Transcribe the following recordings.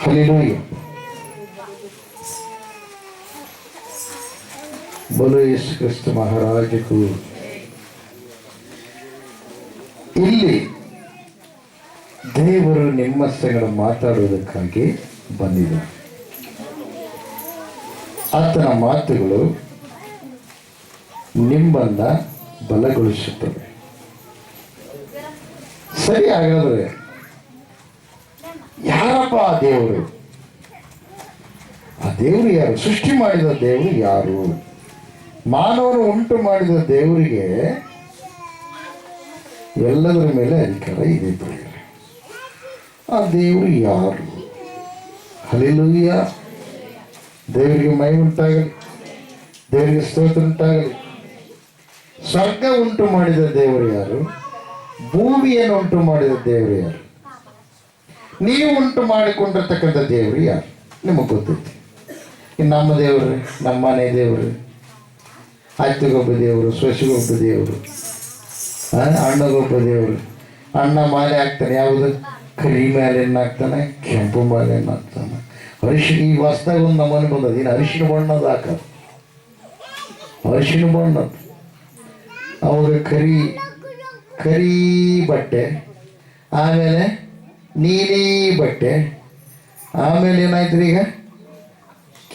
Hallelujah. बोलो यीशु क्रिस्त महाराज को। ಇಲ್ಲಿ ದೇವರು ನಿಮ್ಮ ಸಂಗಡ ಮಾತಾಡುವುದಕ್ಕಾಗಿ ಬಂದಿದ್ದಾರೆ. ಆತನ ಮಾತುಗಳು ನಿಮ್ಮನ್ನ ಬಲಗೊಳಿಸುತ್ತವೆ. ಸರಿ, ಹಾಗಾದ್ರೆ ಯಾರಪ್ಪ ಆ ದೇವರು? ಆ ದೇವರು ಯಾರು? ಸೃಷ್ಟಿ ಮಾಡಿದ ದೇವರು ಯಾರು? ಮಾನವನು ಉಂಟು ಮಾಡಿದ ದೇವರಿಗೆ ಎಲ್ಲದರ ಮೇಲೆ ಅಧಿಕಾರ ಇದೆ. ಆ ದೇವರು ಯಾರು? ಹಲ್ಲೆಲೂಯ. ದೇವರಿಗೆ ಮಹಿಮೆ ಉಂಟಾಗಲಿ, ದೇವರಿಗೆ ಸ್ತೋತ್ರ ಉಂಟಾಗಲಿ. ಸ್ವರ್ಗ ಉಂಟು ಮಾಡಿದ ದೇವರು ಯಾರು? ಭೂಮಿಯನ್ನು ಉಂಟು ಮಾಡಿದ ದೇವರು ಯಾರು? ನೀವು ಉಂಟು ಮಾಡಿಕೊಂಡಿರ್ತಕ್ಕಂಥ ದೇವರು ಯಾರು? ನಿಮಗೆ ಗೊತ್ತೈತಿ. ಇನ್ನು ನಮ್ಮ ದೇವರು, ನಮ್ಮ ಮನೆ ದೇವರು, ಅತ್ತಿಗೊಬ್ಬ ದೇವರು, ಸೊಸೆಗೊಬ್ಬ ದೇವರು, ಅಣ್ಣಗೊಬ್ಬ ದೇವರು. ಅಣ್ಣ ಮಾಲೆ ಹಾಕ್ತಾನೆ, ಯಾವುದು? ಕರಿ ಮಾಲೆಯನ್ನು ಹಾಕ್ತಾನೆ, ಕೆಂಪು ಮಾಲೆಯನ್ನು ಹಾಕ್ತಾನೆ. ಅರಿಶಿನ, ಈ ಹೊಸ್ದಾಗ ಒಂದು ನಮ್ಮನೆ ಬಂದದ್ದು, ಇನ್ನು ಅರಿಶಿನ ಬಣ್ಣದ ಹಾಕೋದು, ಅರಿಶಿನ ಬಣ್ಣದ್ದು. ಅವಾಗ ಕರಿ ಬಟ್ಟೆ, ಆಮೇಲೆ ನೀಲಿ ಬಟ್ಟೆ, ಆಮೇಲೆ ಏನಾಯ್ತು ಈಗ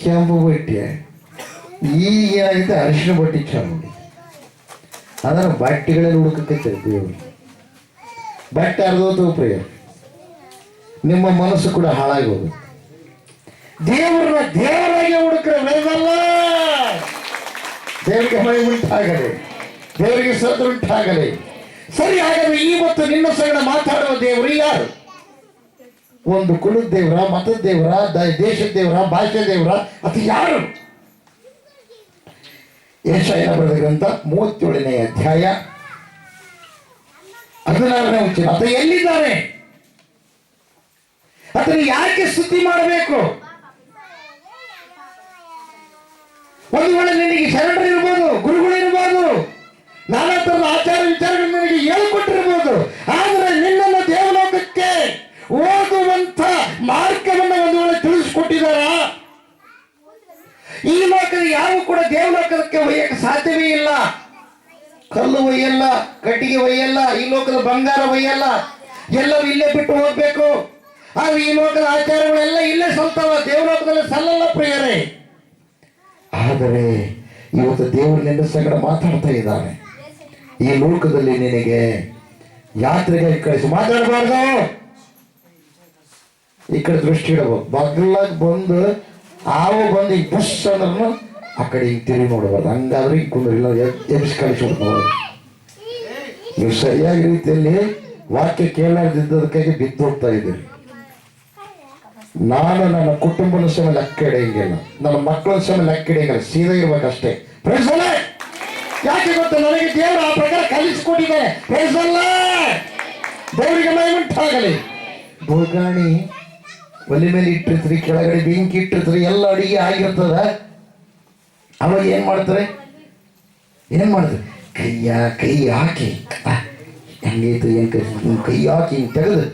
ಕೆಂಪು ಬಟ್ಟೆ, ಈಗ ಏನಾಗಿದೆ ಅರಿಶಿನ ಬಟ್ಟೆ ಚಾಲು. ಅದನ್ನು ಬಟ್ಟೆಗಳಲ್ಲಿ ಹುಡುಕಕ್ಕೆ ದೇವರು. ಬಟ್ಟೆ ಅರ್ಧೋತು ಪ್ರಿಯ, ನಿಮ್ಮ ಮನಸ್ಸು ಕೂಡ ಹಾಳಾಗಿ ಹೋಗುತ್ತೆ. ದೇವರನ್ನ ದೇವರಾಗಿ ಹುಡುಕ್ರೆ ಬೆಳೆದಲ್ಲ. ದೇವರಿಗೆ ಮಳೆ ಉಂಟಾಗಲಿ, ದೇವರಿಗೆ ಸ್ತೋತ್ರ ಉಂಟಾಗಲಿ. ಸರಿ, ಹಾಗಾದ್ರೆ ಇವತ್ತು ನಿನ್ನ ಸಂಗಡ ಮಾತಾಡುವ ದೇವರು ಯಾರು? ಒಂದು ಕುಲದ ದೇವರ, ಮತದ ದೇವರ, ದೇಶದ ದೇವರ, ಭಾಷೆ ದೇವರ, ಅದು ಯಾರು? ಯೆಶಾಯನ ಬರೆದ ಗ್ರಂಥ 37ನೇ ಅಧ್ಯಾಯ 16ನೇ ವಚನ. ಆತ ಎಲ್ಲಿದ್ದಾನೆ? ಅದನ್ನು ಯಾಕೆ ಸ್ತುತಿ ಮಾಡಬೇಕು? ಒಂದು ವೇಳೆ ನಿನಗೆ ಶರಣರಿರ್ಬೋದು, ಗುರುಗಳಿರ್ಬೋದು, ನಾನಾ ತರದ ಆಚಾರ ವಿಚಾರಗಳು ನಿನಗೆ ಹೇಳಿಕೊಟ್ಟಿರ್ಬೋದು. ಆದರೆ ನಿನ್ನನ್ನು ದೇವಲೋಕಕ್ಕೆ ಓದುವಂತ ಮಾರ್ಗವನ್ನು ಒಂದು ವೇಳೆ ತಿಳಿಸ್ಕೊಟ್ಟಿದಾರ? ಈ ಲೋಕದ ಯಾವ ಕೂಡ ದೇವಲೋಕಕ್ಕೆ ಒಯ್ಯಕ್ಕೆ ಸಾಧ್ಯವೇ ಇಲ್ಲ. ಕಲ್ಲು ಒಯ್ಯಲ್ಲ, ಕಟ್ಟಿಗೆ ಒಯ್ಯಲ್ಲ, ಈ ಲೋಕದ ಬಂಗಾರ ಒಯ್ಯಲ್ಲ, ಎಲ್ಲವೂ ಇಲ್ಲೇ ಬಿಟ್ಟು ಹೋಗ್ಬೇಕು. ಆದ್ರೆ ಈ ಲೋಕದ ಆಚಾರಗಳೆಲ್ಲ ಇಲ್ಲೇ ಸಲ್ತಾವ, ದೇವಲೋಕದಲ್ಲಿ ಸಲ್ಲಲ್ಲ ಪ್ರಿಯರೇ. ಆದರೆ ಇವತ್ತು ದೇವರು ನಿನ್ನ ಸಂಗಡ ಮಾತಾಡ್ತಾ ಇದ್ದಾನೆ. ಈ ಲೋಕದಲ್ಲಿ ನಿನಗೆ ಯಾತ್ರೆಗೆ ಕಳಿಸಿ ಮಾತಾಡಬಾರ್ದು. ಈ ಕಡೆ ದೃಷ್ಟಿ ಇಡಬಹುದು. ಬಗ್ಲಾಗ ಬಂದು ಆವು ಬಂದು ಈ ಬಸ್ ಅಂದ್ರೂ ಆ ಕಡೆ ಹಿಂಗೆ ತಿರುಗಿ ನೋಡಬಾರ್ದು. ಹಂಗಾದ್ರೆ ಈಗ ಕುಂದ್ರಿಲ್ಲ, ಎಬ್ಬಿಸಿ ಕಳಿಸ್ಬಿಡ್ತಾರೆ. ನೀವು ಸರಿಯಾಗಿ ರೀತಿಯಲ್ಲಿ ವಾಕ್ಯ ಕೇಳದಿದ್ದದಕ್ಕಾಗಿ ಬಿದ್ದು ಹೋಗ್ತಾ ಇದ್ದೀರಿ. ನಾನು ನನ್ನ ಕುಟುಂಬದ ಸಮಯ ಲೆಕ್ಕ ಇಡಂಗಿಲ್ಲ, ನನ್ನ ಮಕ್ಕಳ ಸಮಯ ಲೆಕ್ಕ ಇಡಂಗಿಲ್ಲ, ಸೀದಾ ಇರ್ಬೇಕಷ್ಟೇ. ಯಾಕೆ ಗೊತ್ತ? ನನಗೆ ದೇವರು ಆ ಪ್ರಕಾರ ಕಲಿಸಿಕೊಟ್ಟಿದ್ದಾರೆ. ದೇವರಿಗೆ ಮಹಿಮೆ ಉಂಟಾಗಲಿ. ಬೋಗಾಣಿ ಒಲೆ ಮೇಲೆ ಇಟ್ಟಿರ್ತೀರಿ, ಕೆಳಗಡೆ ಬೆಂಕಿ ಇಟ್ಟಿರ್ತೀರಿ, ಎಲ್ಲ ಅಡಿಗೆ ಆಗಿರ್ತದ. ಅವಾಗ ಏನ್ ಮಾಡ್ತಾರೆ? ಕೈ ಹಾಕಿ ಹೆಂಗೈತು ಏನ್ ಕೈ ಹಾಕಿ ಹಿಂಗೆ ತೆಗೆದು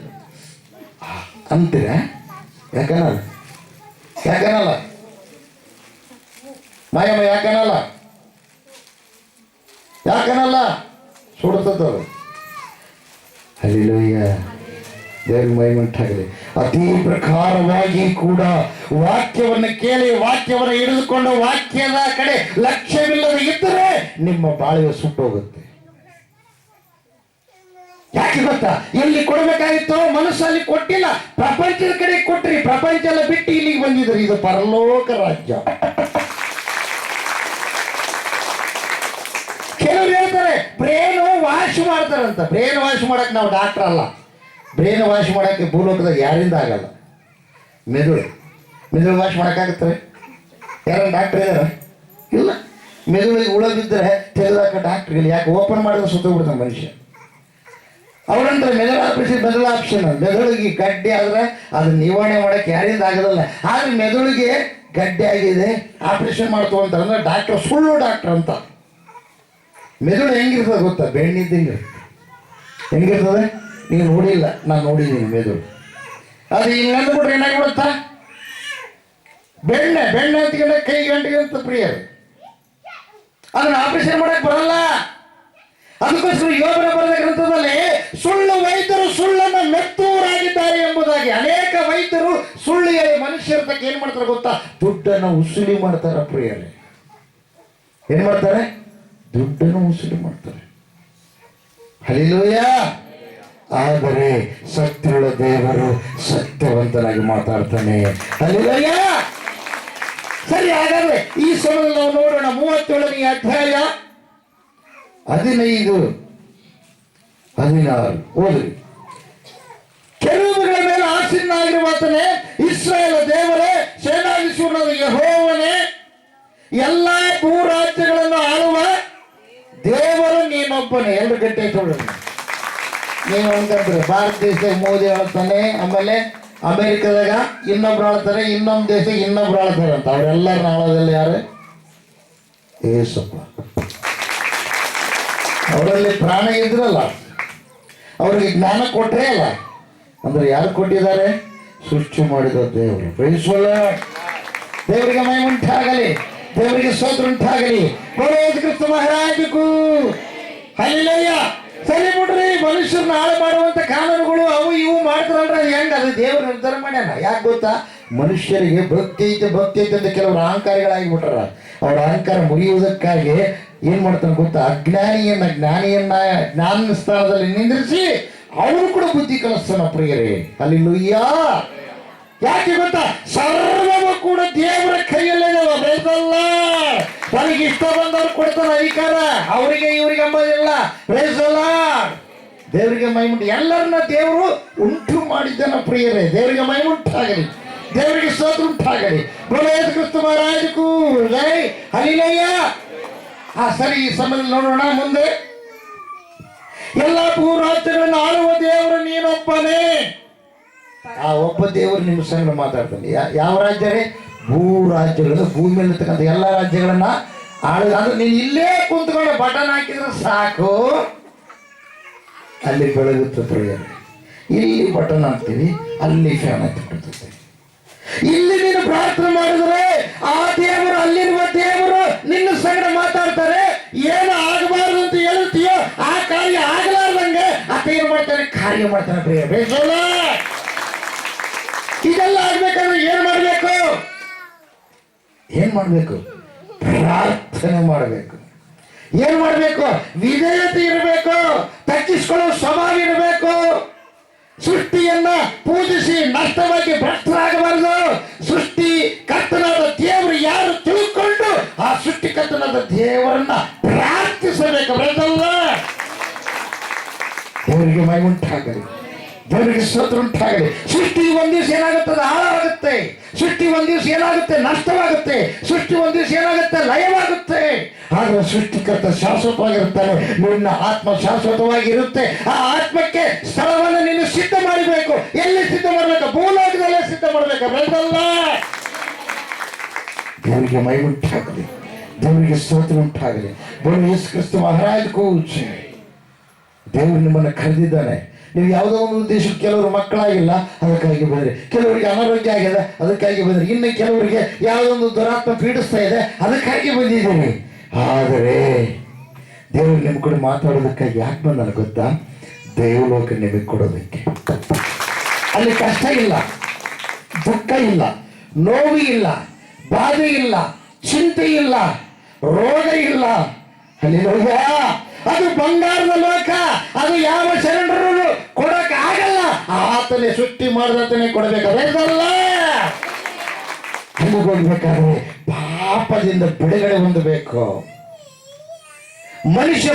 ಅಂತೀರ. ಯಾಕನಲ್ಲ ಮಾಯಮ್ಮ, ಯಾಕನಲ್ಲ ಸುಡ್ತದವರು. ಹಲ್ಲೆಲೂಯ. ದೇವರ ಮಹಿಮೆ ಉಂಟಾಗಲಿ. ಅತಿ ಪ್ರಕಾರವಾಗಿ ಕೂಡ ವಾಕ್ಯವನ್ನು ಕೇಳಿ, ವಾಕ್ಯವನ್ನು ಹಿಡಿದುಕೊಂಡು ವಾಕ್ಯದ ಕಡೆ ಲಕ್ಷ್ಯವಿಲ್ಲದೆ ಇದ್ದರೆ ನಿಮ್ಮ ಬಾಳಿಗೆ ಸುಟ್ಟೋಗುತ್ತೆ. ಯಾಕೆ ಗೊತ್ತಾ? ಎಲ್ಲಿ ಕೊಡಬೇಕಾಗಿತ್ತೋ ಮನಸ್ಸಲ್ಲಿ ಕೊಟ್ಟಿಲ್ಲ, ಪ್ರಪಂಚದ ಕಡೆ ಕೊಟ್ರಿ. ಪ್ರಪಂಚ ಎಲ್ಲ ಬಿಟ್ಟು ಇಲ್ಲಿಗೆ ಬಂದಿದ್ರಿ. ಇದು ಪರಲೋಕ ರಾಜ್ಯ. ಕೆಲವರು ಹೇಳ್ತಾರೆ ಬ್ರೇನ್ ವಾಶ್ ಮಾಡ್ತಾರಂತ. ಬ್ರೇನ್ ವಾಶ್ ಮಾಡಕ್ ನಾವು ಡಾಕ್ಟರ್ ಅಲ್ಲ. ಬ್ರೇನ್ ವಾಶ್ ಮಾಡೋಕ್ಕೆ ಭೂಲೋಕದಾಗ ಯಾರಿಂದ ಆಗಲ್ಲ. ಮೆದುಳು ವಾಶ್ ಮಾಡೋಕ್ಕಾಗತ್ತಾರೆ? ಯಾರು ಡಾಕ್ಟರ್ ಇದಾರ? ಇಲ್ಲ. ಮೆದುಳಿಗೆ ಉಳದಿದ್ದರೆ ತೆಗೆದಾಕ ಡಾಕ್ಟರ್ ಇಲ್ಲ. ಯಾಕೆ? ಓಪನ್ ಮಾಡಿದ್ರೆ ಸುತ್ತೋಗ್ಬಿಡ್ತಾನೆ ಮನುಷ್ಯ. ಅವರಂದ್ರೆ ಮೆದುಳು ಆಪ್ಷನ್. ಮೆದುಳಿಗೆ ಗಡ್ಡೆ ಆದ್ರೆ ಅದನ್ನ ನಿವಾರಣೆ ಮಾಡೋಕ್ಕೆ ಯಾರಿಂದ ಆಗೋದಲ್ಲ. ಆದ್ರೆ ಮೆದುಳಿಗೆ ಗಡ್ಡೆ ಆಗಿದೆ, ಆಪರೇಷನ್ ಮಾಡ್ತು ಅಂತಾರೆ ಡಾಕ್ಟರ್ ಸುಳ್ಳು ಡಾಕ್ಟರ್ ಅಂತ. ಮೆದುಳು ಹೆಂಗಿರ್ತದೆ ಗೊತ್ತಾ? ಬೆಣ್ಣಿದ್ದಂಗೆ ಹೆಂಗಿರ್ತದೆ. ನೀವು ನೋಡಿಲ್ಲ, ನಾನು ನೋಡಿದ್ದೀನಿ ಮೆದುಳು. ಅದು ಹಿಂಗೆ ಅಂದ್ಬಿಟ್ರೆ ಏನಾಗ್ಬಿಡುತ್ತಾ? ಬೆಣ್ಣೆ ಅಂತ್ಕೊಂಡೆ ಕೈ ಗಂಟೆಗೆ ಅಂತ ಪ್ರಿಯರು ಅದನ್ನ ಆಪರೇಷನ್ ಮಾಡಕ್ ಬರಲ್ಲ. ಅದಕ್ಕೋಸ್ಕರ ಯೋಬನ ಬರೆದ ಗ್ರಂಥದಲ್ಲಿ ಸುಳ್ಳು ವೈದ್ಯರು ಸುಳ್ಳನ್ನು ಮೆತ್ತೂರಾಗಿದ್ದಾರೆ ಎಂಬುದಾಗಿ ಅನೇಕ ವೈದ್ಯರು ಸುಳ್ಳು ಹೇಳಿ ಮನುಷ್ಯರ ತಕ್ಕ ಏನ್ ಮಾಡ್ತಾರೆ ಗೊತ್ತಾ? ದುಡ್ಡನ್ನು ಉಸುಲಿ ಮಾಡ್ತಾರೆ ಪ್ರಿಯರೇ. ಏನ್ ಮಾಡ್ತಾರೆ? ದುಡ್ಡನ್ನು ಉಸುಲಿ ಮಾಡ್ತಾರೆ. ಹಲ್ಲೆಲೂಯಾ. ಆದರೆ ಸತ್ಯವುಳ್ಳ ದೇವರು ಸತ್ಯವಂತನಾಗಿ ಮಾತಾಡ್ತಾನೆ. ಹಲ್ಲೆಲೂಯಾ. ಸರಿ, ಹಾಗಾದ್ರೆ ಈ ಸಮಯದಲ್ಲಿ ನಾವು ನೋಡೋಣ 37ನೇ ಅಧ್ಯಾಯ 15, 16 ಓದ್ರಿ. ಕೆರೂಬುಗಳ ಮೇಲೆ ಆಸೀನನಾಗಿರುವಾತನೇ, ಇಸ್ರಾಯೇಲ ದೇವರೇ, ಸೇನಾಧೀಶ್ವರನಾದ ಯೆಹೋವನೇ, ಎಲ್ಲಾ ಭೂರಾಜ್ಯಗಳನ್ನು ಆಳುವ ದೇವರು ನೀನೊಬ್ಬನೇ. 2 ಗಂಟೆ ತೊಗೊಳ್ಳಿ. ನೀವು ಅನ್ಕೊಂಡ್ರೆ ಭಾರತ ದೇಶದಾಗ ಮೋದಿ ಆಳ್ತಾನೆ, ಆಮೇಲೆ ಅಮೆರಿಕದಾಗ ಇನ್ನೊಬ್ರು ಆಳ್ತಾರೆ, ಇನ್ನೊಂದು ದೇಶ ಇನ್ನೊಬ್ರು ಆಳ್ತಾರೆ ಅಂತ. ಅವರೆಲ್ಲರನ್ನ ಆಳೋದಿಲ್ಲ ಯಾರು? ಏಸಪ್ಪ. ಅವರಲ್ಲಿ ಪ್ರಾಣ ಇದ್ರಲ್ಲ, ಅವ್ರಿಗೆ ಜ್ಞಾನ ಕೊಟ್ಟರೆ ಅಲ್ಲ. ಅಂದ್ರೆ ಯಾರು ಕೊಟ್ಟಿದ್ದಾರೆ? ಸೃಷ್ಟಿ ಮಾಡಿದ ದೇವರು. ಪ್ರೈಸಲ್ಲ. ದೇವರಿಗೆ ಮಹಿಮೆ ಉಂಟಾಗಲಿ, ದೇವರಿಗೆ ಸ್ತೋತ್ರ ಉಂಟಾಗಲಿ. ಯೇಸು ಕ್ರಿಸ್ತ ಮಹಾರಾಜಗೂ ಹಲ್ಲೆಲೂಯಾ. ಸರಿ ಬಿಡ್ರಿ, ಮನುಷ್ಯರನ್ನ ಹಾಳು ಮಾಡುವಂತ ಕಾನೂನುಗಳು ಅವು ಇವು ಮಾಡ್ತಾರಲ್ರ, ಹೆಂಗ? ಅದು ದೇವರು ನಿರ್ಧಾರ ಮಾಡ್ಯಾನ. ಯಾಕೆ ಗೊತ್ತಾ? ಮನುಷ್ಯರಿಗೆ ಭಕ್ತಿ ಐತೆ ಅಂತ ಕೆಲವರು ಅಹಂಕಾರಿಗಳಾಗಿಬಿಟ್ಟಾರ. ಅವ್ರ ಅಹಂಕಾರ ಮುಗಿಯುವುದಕ್ಕಾಗಿ ಏನ್ ಮಾಡ್ತಾನೆ ಗೊತ್ತಾ? ಜ್ಞಾನಿಯನ್ನ ಜ್ಞಾನ ಸ್ಥಾನದಲ್ಲಿ ನಿಂದಿರಿಸಿ ಅವರು ಕೂಡ ಬುದ್ಧಿ ಕಲಿಸ್ತಾನ ಪ್ರಿಯರೇ. ಹಲ್ಲೆಲೂಯಾ. ಯಾಕೆ ಗೊತ್ತಾ? ಸರ್ವವು ಕೂಡ ದೇವರ ಕೈಯಲ್ಲೇ ಬೇಸಲ್ಲ. ತನಗೆ ಇಷ್ಟ ಬಂದವ್ರು ಕೊಡ್ತಾನ ಅಧಿಕಾರ, ಅವರಿಗೆ ಇವರಿಗೆ ಅಂಬೋದಿಲ್ಲ. ಬೇಸಲ್ಲ. ದೇವರಿಗೆ ಮಹಿಮುಂಟು. ಎಲ್ಲರನ್ನ ದೇವರು ಉಂಟು ಮಾಡಿದ್ದಾನ ಪ್ರಿಯರೇ. ದೇವರಿಗೆ ಮಹಿಮುಂಟಾಗಲಿ, ದೇವರಿಗೆ ಸ್ತೋತ್ರ ಉಂಟಾಗಲಿ. ಯೇಸು ಕ್ರಿಸ್ತ ಮಹಾರಾಜಕ್ಕೂ ಜೈ. ಹಲ್ಲೆಲೂಯಾ. ಸರಿ, ಈ ಸಮಯದಲ್ಲಿ ನೋಡೋಣ ಮುಂದೆ. ಎಲ್ಲ ಭೂರಾಜ್ಯಗಳನ್ನು ಆಳುವ ದೇವರು ನೀನೊಬ್ಬನೇ. ಆ ಒಬ್ಬ ದೇವರು ನಿಮ್ಮ ಸಂಗಡ ಮಾತಾಡ್ತಾನೆ. ಯಾವ ರಾಜ್ಯ ರೀ? ಭೂರಾಜ್ಯಗಳು. ಭೂಮಿ ಮೇಲೆ ಇರ್ತಕ್ಕಂಥ ಎಲ್ಲ ರಾಜ್ಯಗಳನ್ನ ಆಳು. ಅಂದ್ರೆ ನೀನು ಇಲ್ಲೇ ಕುಂತ್ಕೊಂಡು ಬಟನ್ ಹಾಕಿದ್ರೆ ಸಾಕು, ಅಲ್ಲಿ ಬೆಳಗುತ್ತೆ ಪ್ರಿಯರೇ. ಇಲ್ಲಿ ಬಟನ್ ಹಾಕ್ತೀವಿ, ಅಲ್ಲಿ ಫ್ಯಾನ್ ಹತ್ತಿಬಿಡ್ತದೆ. ಇಲ್ಲಿ ನೀನು ಪ್ರಾರ್ಥನೆ ಮಾಡಿದ್ರೆ ಆ ದೇವರು, ಅಲ್ಲಿರುವ ದೇವರು ನಿನ್ನ ಸಂಗಡ ಮಾತಾಡ್ತಾರೆ. ಏನು ಆಗಬಾರದು ಅಂತ ಹೇಳ್ತೀಯೋ ಆ ಕಾರ್ಯ ಆಗಲಾರ್ದಂಗೆ ಆತ ಏನು ಮಾಡ್ತಾನೆ? ಕಾರ್ಯ ಮಾಡ್ತಾನೆ ಪ್ರಿಯ. ಬೇಸಲ್ಲ. ಇದೆಲ್ಲ ಆಗ್ಬೇಕಂದ್ರೆ ಏನ್ ಮಾಡ್ಬೇಕು? ಪ್ರಾರ್ಥನೆ ಮಾಡಬೇಕು. ಏನ್ ಮಾಡ್ಬೇಕು? ವಿಧೇಯತೆ ಇರಬೇಕು, ತಗ್ಗಿಸಿಕೊಳ್ಳೋ ಸ್ವಭಾವ ಇರಬೇಕು. ಸೃಷ್ಟಿಯನ್ನ ಪೂಜಿಸಿ ನಷ್ಟವಾಗಿ ಭ್ರಷ್ಟರಾಗಬಾರದು. ಸೃಷ್ಟಿ ಕರ್ತನಾದ ದೇವರು ಯಾರು ತಿಳ್ಕೊಂಡು ಆ ಸೃಷ್ಟಿ ಕರ್ತನಾದ ದೇವರನ್ನ ಪ್ರಾರ್ಥಿಸಬೇಕು. ಬರದಲ್ಲ. ದೇವರಿಗೆ ಮಹಿಮೆ ಉಂಟಾಗಲಿ, ದೇವರಿಗೆ ಸ್ತೋತ್ರ ಉಂಟಾಗಲಿ. ಸೃಷ್ಟಿ ಒಂದ್ ದಿವಸ ಏನಾಗುತ್ತದೆ? ಹಾಳಾಗುತ್ತೆ. ಸೃಷ್ಟಿ ಒಂದ್ ದಿವಸ ಏನಾಗುತ್ತೆ? ನಷ್ಟವಾಗುತ್ತೆ. ಸೃಷ್ಟಿ ಒಂದ್ ದಿವಸ ಏನಾಗುತ್ತೆ? ಲಯವಾಗುತ್ತೆ. ಆದ್ರೆ ಸೃಷ್ಟಿಕರ್ತ ಶಾಶ್ವತವಾಗಿರುತ್ತಾನೆ. ನಿನ್ನ ಆತ್ಮ ಶಾಶ್ವತವಾಗಿರುತ್ತೆ. ಆ ಆತ್ಮಕ್ಕೆ ಸ್ಥಳವನ್ನು ನೀನು ಸಿದ್ಧ ಮಾಡಬೇಕು. ಎಲ್ಲಿ ಸಿದ್ಧ ಮಾಡಬೇಕು? ಭೂಲೋಕದಲ್ಲೇ ಸಿದ್ಧ ಮಾಡಬೇಕು. ಬರದಲ್ಲ. ದೇವರಿಗೆ ಮಹಿಮೆ ಉಂಟಾಗಲಿ, ದೇವರಿಗೆ ಸ್ತೋತ್ರ ಉಂಟಾಗಲಿ. ಯೇಸು ಕ್ರಿಸ್ತ ಮಹಾರಾಜ ಕೂಚ್. ದೇವರು ನಿಮ್ಮನ್ನು ಕರೆದಿದ್ದಾನೆ. ನೀವು ಯಾವುದೋ ಒಂದು ದೇಶಕ್ಕೆ ಕೆಲವರು ಮಕ್ಕಳಾಗಿಲ್ಲ, ಅದಕ್ಕಾಗಿ ಬಂದ್ರಿ. ಕೆಲವರಿಗೆ ಅನಾರೋಗ್ಯ ಆಗಿದೆ, ಅದಕ್ಕಾಗಿ ಬಂದ್ರಿ. ಇನ್ನು ಕೆಲವರಿಗೆ ಯಾವುದೊಂದು ದುರಾತ್ಮ ಪೀಡಿಸ್ತಾ ಇದೆ, ಅದಕ್ಕಾಗಿ ಬಂದಿದ್ದೀರಿ. ಆದರೆ ದೇವರು ನಿಮ್ಮ ಕೂಡ ಮಾತಾಡೋದಕ್ಕಾಗಿ ಯಾಕೆ ಬಂದ ಗೊತ್ತಾ? ದೇವಲೋಕ ನಿಮಗೆ ಕೊಡೋದಕ್ಕೆ. ಅಲ್ಲಿ ಕಷ್ಟ ಇಲ್ಲ, ದುಃಖ ಇಲ್ಲ, ನೋವು ಇಲ್ಲ, ಬಾಧೆ ಇಲ್ಲ, ಚಿಂತೆ ಇಲ್ಲ, ರೋಗ ಇಲ್ಲ. ಹಲ್ಲೆಲೂಯಾ. ಅದು ಬಂಗಾರದ ಲೋಕ. ಅದು ಯಾವ ಶರಣರು ಕೊಡಕ್ ಆಗಲ್ಲ. ಆತನೇ ಸೃಷ್ಟಿ ಮಾಡಿದತನೇ ಕೊಡಬೇಕಾದಲ್ಲ. ಅಲ್ಲಿ ಹೋಗ್ಬೇಕಾದ್ರೆ ಪಾಪದಿಂದ ಬಿಡುಗಡೆ ಹೊಂದಬೇಕು.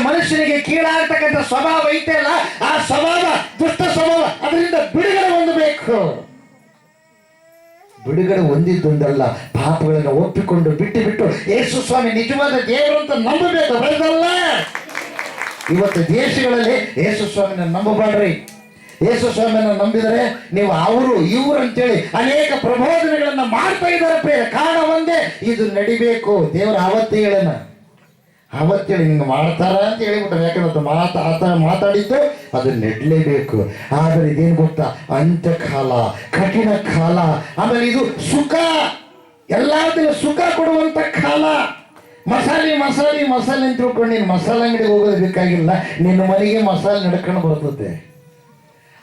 ಮನುಷ್ಯನಿಗೆ ಕೀಳಾಗ್ತಕ್ಕಂಥ ಸ್ವಭಾವ ಐತೆ ಅಲ್ಲ, ಆ ಸ್ವಭಾವ, ದುಷ್ಟ ಸ್ವಭಾವ, ಅದರಿಂದ ಬಿಡುಗಡೆ ಹೊಂದಬೇಕು. ಬಿಡುಗಡೆ ಹೊಂದಿದ್ದೊಂದಲ್ಲ, ಪಾಪಗಳನ್ನು ಒಪ್ಪಿಕೊಂಡು ಬಿಟ್ಟು ಯೇಸು ಸ್ವಾಮಿ ನಿಜವಾದ ದೇವರು ಅಂತ ನಂಬಬೇಕು. ಬರದಲ್ಲ. ಇವತ್ತು ದೇಶಗಳಲ್ಲಿ ಯೇಸು ಸ್ವಾಮಿನ ನಂಬಬಾಡ್ರಿ. ಯೇಸು ಸ್ವಾಮಿನ ನಂಬಿದರೆ ನೀವು ಅವರು ಇವರು ಅಂತೇಳಿ ಅನೇಕ ಪ್ರಬೋಧನೆಗಳನ್ನ ಮಾಡ್ತಾ ಇದ್ದಾರೆ. ಕಾರಣ ಒಂದೇ, ಇದು ನಡಿಬೇಕು. ದೇವರ ಆವತ್ತೇ ಹೇಳೋಣ, ಅವತ್ತೇಳಿ ಹಿಂಗೆ ಮಾಡ್ತಾರ ಅಂತ ಹೇಳಿಬಿಟ್ರೆ, ಯಾಕಂದ್ರೆ ಆತ ಮಾತಾಡಿದ್ದು ಅದು ನೆಡಲೇಬೇಕು. ಆದರೆ ಇದೇನು ಗೊತ್ತಾ, ಅಂತ್ಯಕಾಲ, ಕಠಿಣ ಕಾಲ, ಆಮೇಲೆ ಇದು ಸುಖ, ಎಲ್ಲದೂ ಸುಖ ಕೊಡುವಂಥ ಕಾಲ. ಮಸಾಲೆ ಮಸಾಲೆ ಮಸಾಲೆ ಅಂತ ತಿಳ್ಕೊಂಡು ನೀನು ಮಸಾಲೆ ಅಂಗಡಿಗೆ ಹೋಗೋದು ಬೇಕಾಗಿಲ್ಲ, ನಿನ್ನ ಮನೆಗೆ ಮಸಾಲೆ ನಡ್ಕೊಂಡು ಬರ್ತದೆ.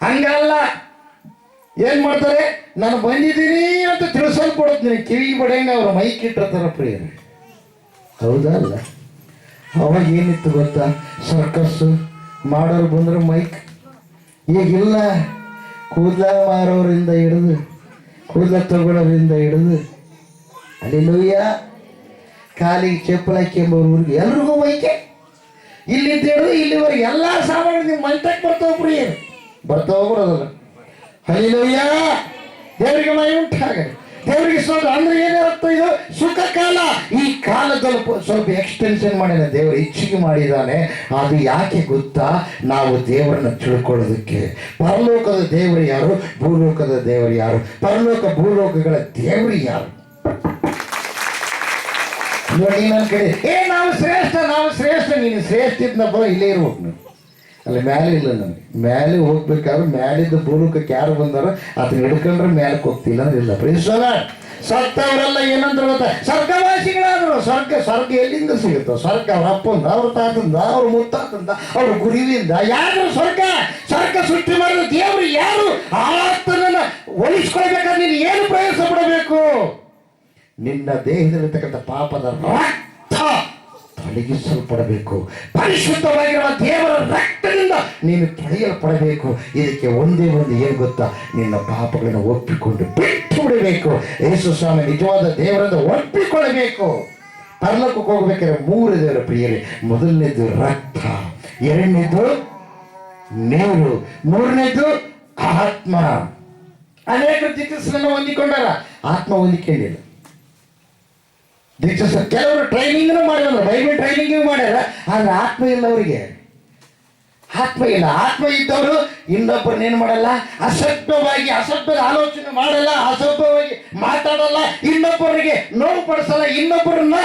ಹಂಗಲ್ಲ, ಏನು ಮಾಡ್ತಾರೆ, ನಾನು ಬಂದಿದ್ದೀನಿ ಅಂತ ತಿಳಿಸಲ್ಪಡುತ್ತೀನಿ, ಕಿವಿ ಬಡಿಯಂಗೆ ಅವ್ರ ಮೈಕ್ ಇಟ್ಟಿರ್ತಾರ ಪ್ರಿಯರೇ. ಹೌದಾ ಅಲ್ಲ? ಅವಾಗ ಏನಿತ್ತು ಗೊತ್ತಾ, ಸರ್ಕಸ್ಸು ಮಾಡೋರು ಬಂದ್ರೆ ಮೈಕ್. ಈಗಿಲ್ಲ, ಕೂದಲ ಮಾರೋರಿಂದ ಹಿಡಿದು ಕೂದಲ ತಗೊಳ್ಳೋರಿಂದ ಹಿಡಿದು ಅಲ್ಲೆಲ್ಲೂಯ್ಯ ಕಾಲಿಗೆ ಚಪ್ಪಲ ಹಾಕ್ಯಂಬವ್ರಿಗೆ ಎಲ್ರಿಗೂ ಮೈಕೆ. ಇಲ್ಲಿಂದ ಹಿಡಿದು ಇಲ್ಲಿವರೆಗೆ ಎಲ್ಲ ಸಾಮಾನು ನಿಮ್ಮ ಮಂಟಕ್ಕೆ ಬರ್ತಾವ ಪ್ರಿಯರು, ಬರ್ತಾವ ಬರೋದಲ್ಲ. ಅಲ್ಲೆಲ್ಲೂಯ್ಯ, ದೇವರಿಗೆ ಮೈ ಉಂಟಾಗಲಿ, ದೇವರಿಗೆ ಸ್ವಲ್ಪ ಅಂದ್ರೆ ಏನಾಗ್ತ, ಇದು ಸುಖ ಕಾಲ. ಈ ಕಾಲದಲ್ಲಿ ಸ್ವಲ್ಪ ಎಕ್ಸ್ಟೆನ್ಷನ್ ಮಾಡಿದ ದೇವರು, ಹೆಚ್ಚಿಗೆ ಮಾಡಿದ್ದಾನೆ. ಅದು ಯಾಕೆ ಗೊತ್ತಾ, ನಾವು ದೇವರನ್ನು ತಿಳ್ಕೊಳ್ಳೋದಕ್ಕೆ. ಪರಲೋಕದ ದೇವರು ಯಾರು, ಭೂಲೋಕದ ದೇವರು ಯಾರು, ಪರಲೋಕ ಭೂಲೋಕಗಳ ದೇವರು ಯಾರು ನೋಡಿ. ನನ್ನ ಕಡೆ ನಾವು ಶ್ರೇಷ್ಠ, ನೀನು ಶ್ರೇಷ್ಠ ಇದ್ನಪ್ಪ, ಇಲ್ಲೇ ಇರ್ಬೇಕು ನೀವು. ಅಲ್ಲಿ ಮೇಲೆ ಇಲ್ಲ, ನನಗೆ ಮೇಲೆ ಹೋಗ್ಬೇಕಾದ್ರೆ ಮ್ಯಾಲಿದ್ದ ಭೂಲೋಕಕ್ಕೆ ಯಾರು ಬಂದಾರೋ ಅದನ್ನ ಹಿಡ್ಕೊಂಡ್ರೆ ಮ್ಯಾಲಕ್ಕೆ ಹೋಗ್ತಿಲ್ಲ ಅಂದ್ರೆ ಇಲ್ಲ. ಪ್ರೀಸೋಣ, ಸತ್ತವರೆಲ್ಲ ಏನಂದ್ರೆ ಗೊತ್ತಾ, ಸ್ವರ್ಗವಾಸಿಗಳಾದ್ರು. ಸ್ವರ್ಗ ಎಲ್ಲಿಂದ ಸಿಗುತ್ತೋ? ಸ್ವರ್ಗ ಅವ್ರ ಅಪ್ಪಂದ, ಅವ್ರ ತಾತಂದ, ಅವ್ರ ಮುತ್ತಾತಂದ, ಅವ್ರ ಗುರುವಿಂದ. ಯಾರು ಸ್ವರ್ಗ ಸೃಷ್ಟಿ ಮಾಡಿದ ದೇವರು ಯಾರು? ಆತನನ್ನ ಒಲಿಸ್ಕೊಳ್ಬೇಕಾದ್ರೆ ನೀನು ಏನು ಪ್ರಯಾಸ ಪಡಬೇಕು? ನಿನ್ನ ದೇಹದಲ್ಲಿರ್ತಕ್ಕಂಥ ಪಾಪದ ರಕ್ತ ತೊಲಗಿಸಲ್ಪಡಬೇಕು. ಪರಿಶುದ್ಧವಾಗಿರುವ ದೇವರ ರಕ್ತದಿಂದ ನೀನು ತೊಳೆಯಲ್ಪಡಬೇಕು. ಇದಕ್ಕೆ ಒಂದೇ ಒಂದು ಏನು ಗೊತ್ತಾ, ನಿನ್ನ ಪಾಪಗಳನ್ನು ಒಪ್ಪಿಕೊಂಡು ಬಿಟ್ಟು ಬಿಡಬೇಕು. ಯೇಸು ಸ್ವಾಮಿ ನಿಜವಾದ ದೇವರನ್ನು ಒಪ್ಪಿಕೊಳ್ಳಬೇಕು. ಪರಲೋಕಕ್ಕೆ ಹೋಗ್ಬೇಕಾದ್ರೆ 3 ದೇವರ ಪ್ರಿಯರೇ. ಮೊದಲನೇದು ರಕ್ತ, ಎರಡನೇದು ನೀರು, ಮೂರನೇದು ಆತ್ಮ. ಅನೇಕರು ಚಿಕಿತ್ಸೆಯನ್ನು ಹೊಂದಿಕೊಂಡಾರ, ಆತ್ಮ ಹೊಂದಿಕೊಂಡಿಲ್ಲ. ಕೆಲವರು ಟ್ರೈನಿಂಗ್ನು ಮಾಡಿದ್ರು, ಬೈಬಲ್ ಟ್ರೈನಿಂಗ್ ಮಾಡ್ಯಾರ, ಆದ್ರೆ ಆತ್ಮ ಇಲ್ಲ ಅವರಿಗೆ. ಆತ್ಮ ಇಲ್ಲ. ಆತ್ಮ ಇದ್ದವರು ಇನ್ನೊಬ್ಬರನ್ನೇನು ಮಾಡಲ್ಲ, ಅಸಭ್ಯದ ಆಲೋಚನೆ ಮಾಡಲ್ಲ, ಅಸಭ್ಯವಾಗಿ ಮಾತಾಡಲ್ಲ, ಇನ್ನೊಬ್ಬರಿಗೆ ನೋವು ಪಡಿಸಲ್ಲ, ಇನ್ನೊಬ್ಬರನ್ನ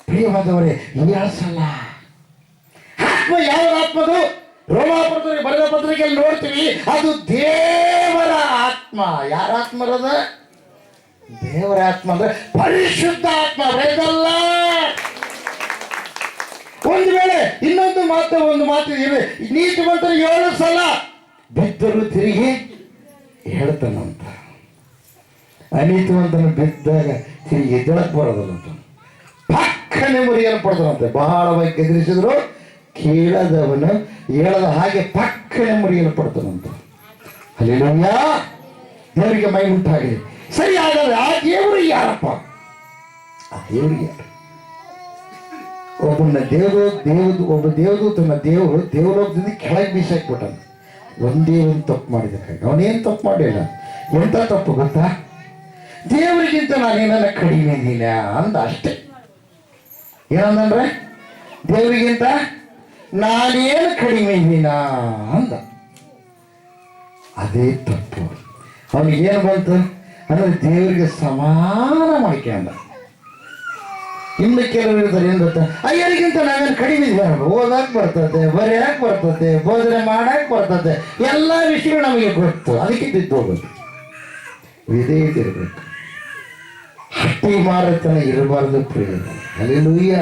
ಪ್ರಿಯವಾದವರೇ ಹೀಯಾಳಿಸಲ್ಲ. ಆತ್ಮ ಯಾವ ಆತ್ಮದು? ರೋಮಾಪುರದಲ್ಲಿ ಬರೆದ ಪತ್ರಿಕೆಯಲ್ಲಿ ನೋಡ್ತೀವಿ, ಅದು ದೇವರ ಆತ್ಮ. ಯಾರ ಆತ್ಮ ಇರೋದ? ದೇವರ ಆತ್ಮ ಅಂದ್ರೆ ಪರಿಶುದ್ಧ ಆತ್ಮ. ಬರೆದಲ್ಲ. ಒಂದು ವೇಳೆ ಇನ್ನೊಂದು ಮಾತು ಇದೆ, ನೀತಿವಂತರು 7 ಸಲ ಬಿದ್ದರು ತಿರುಗಿ ಹೇಳ್ತಾನಂತ. ಅನೀತಿವಂತನ ಬಿದ್ದಾಗ ತಿರುಗಿ ಎದ್ದಳಕ್ ಬರೋದಲ್ಲಂತ, ಪಕ್ಕನೆ ಮುರಿಯಲ್ಪಡ್ತಾನಂತೆ. ಬಹಳವಾಗಿ ಎದುರಿಸಿದ್ರು, ಕೇಳದವನು ಹೇಳದ ಹಾಗೆ ಪಕ್ಕನೆ ಮುರಿಯಲ್ಪಡ್ತಾನಂತ. ಹಲ್ಲೆಲೂಯಾ, ದೇವರಿಗೆ ಮೈ ಉಂಟಾಗಲಿ. ಸರಿ, ಹಾಗಾದ್ರೆ ಆ ದೇವರು ಯಾರಪ್ಪ? ಆ ದೇವರು ಯಾರು? ಒಬ್ಬ ದೇವದೂತನ ದೇವರು ದೇವಲೋಕದಿಂದ ಕೆಳಗೆ ಬೀಸಾಕ್ಬಿಟ್ಟಾನ. ಒಂದೇ ಒಂದು ತಪ್ಪು ಮಾಡಿದಕ್ಕಾಗಿ. ಅವನೇನು ತಪ್ಪು ಮಾಡಿಲ್ಲ. ಎಂಥ ತಪ್ಪು ಗೊತ್ತಾ? ದೇವರಿಗಿಂತ ನಾನೇನ ಕಡಿಮೆ ಇದ್ದೀನ ಅಂದ ಅಷ್ಟೇ. ಏನಂದ್ರೆ, ದೇವರಿಗಿಂತ ನಾನೇನು ಕಡಿಮೆ ಇದ್ದೀನ ಅಂದ. ಅದೇ ತಪ್ಪು. ಅವನಿಗೇನು ಬಂತು ಅಂದ್ರೆ ದೇವರಿಗೆ ಸಮಾನ ಮಾಡ್ಕೊಂಡ. ಇನ್ನು ಕೆಲವರು ಇರ್ತಾರೆ, ಏನು ಗೊತ್ತಾ, ಅಯ್ಯರಿಗಿಂತ ನಾವೇನು ಕಡಿಮೆ ಇದ್ದೀವಿ, ಓದಕ್ಕೆ ಬರ್ತದೆ, ಬರೆಯಕ್ಕೆ ಬರ್ತದೆ, ಬೋಧನೆ ಮಾಡಕ್ಕೆ ಬರ್ತದೆ, ಎಲ್ಲ ವಿಷಯಗಳು ನಮಗೆ ಗೊತ್ತು, ಅದಕ್ಕೆ ಬಿದ್ದು ಹೋಗೋದು. ವಿಧೇಯತೆ ಇರಬೇಕು, ಹಟ್ಟಿ ಮಾರತನ ಇರಬಾರ್ದು ಪ್ರಿಯರೇ. ಹಲ್ಲೆಲೂಯಾ,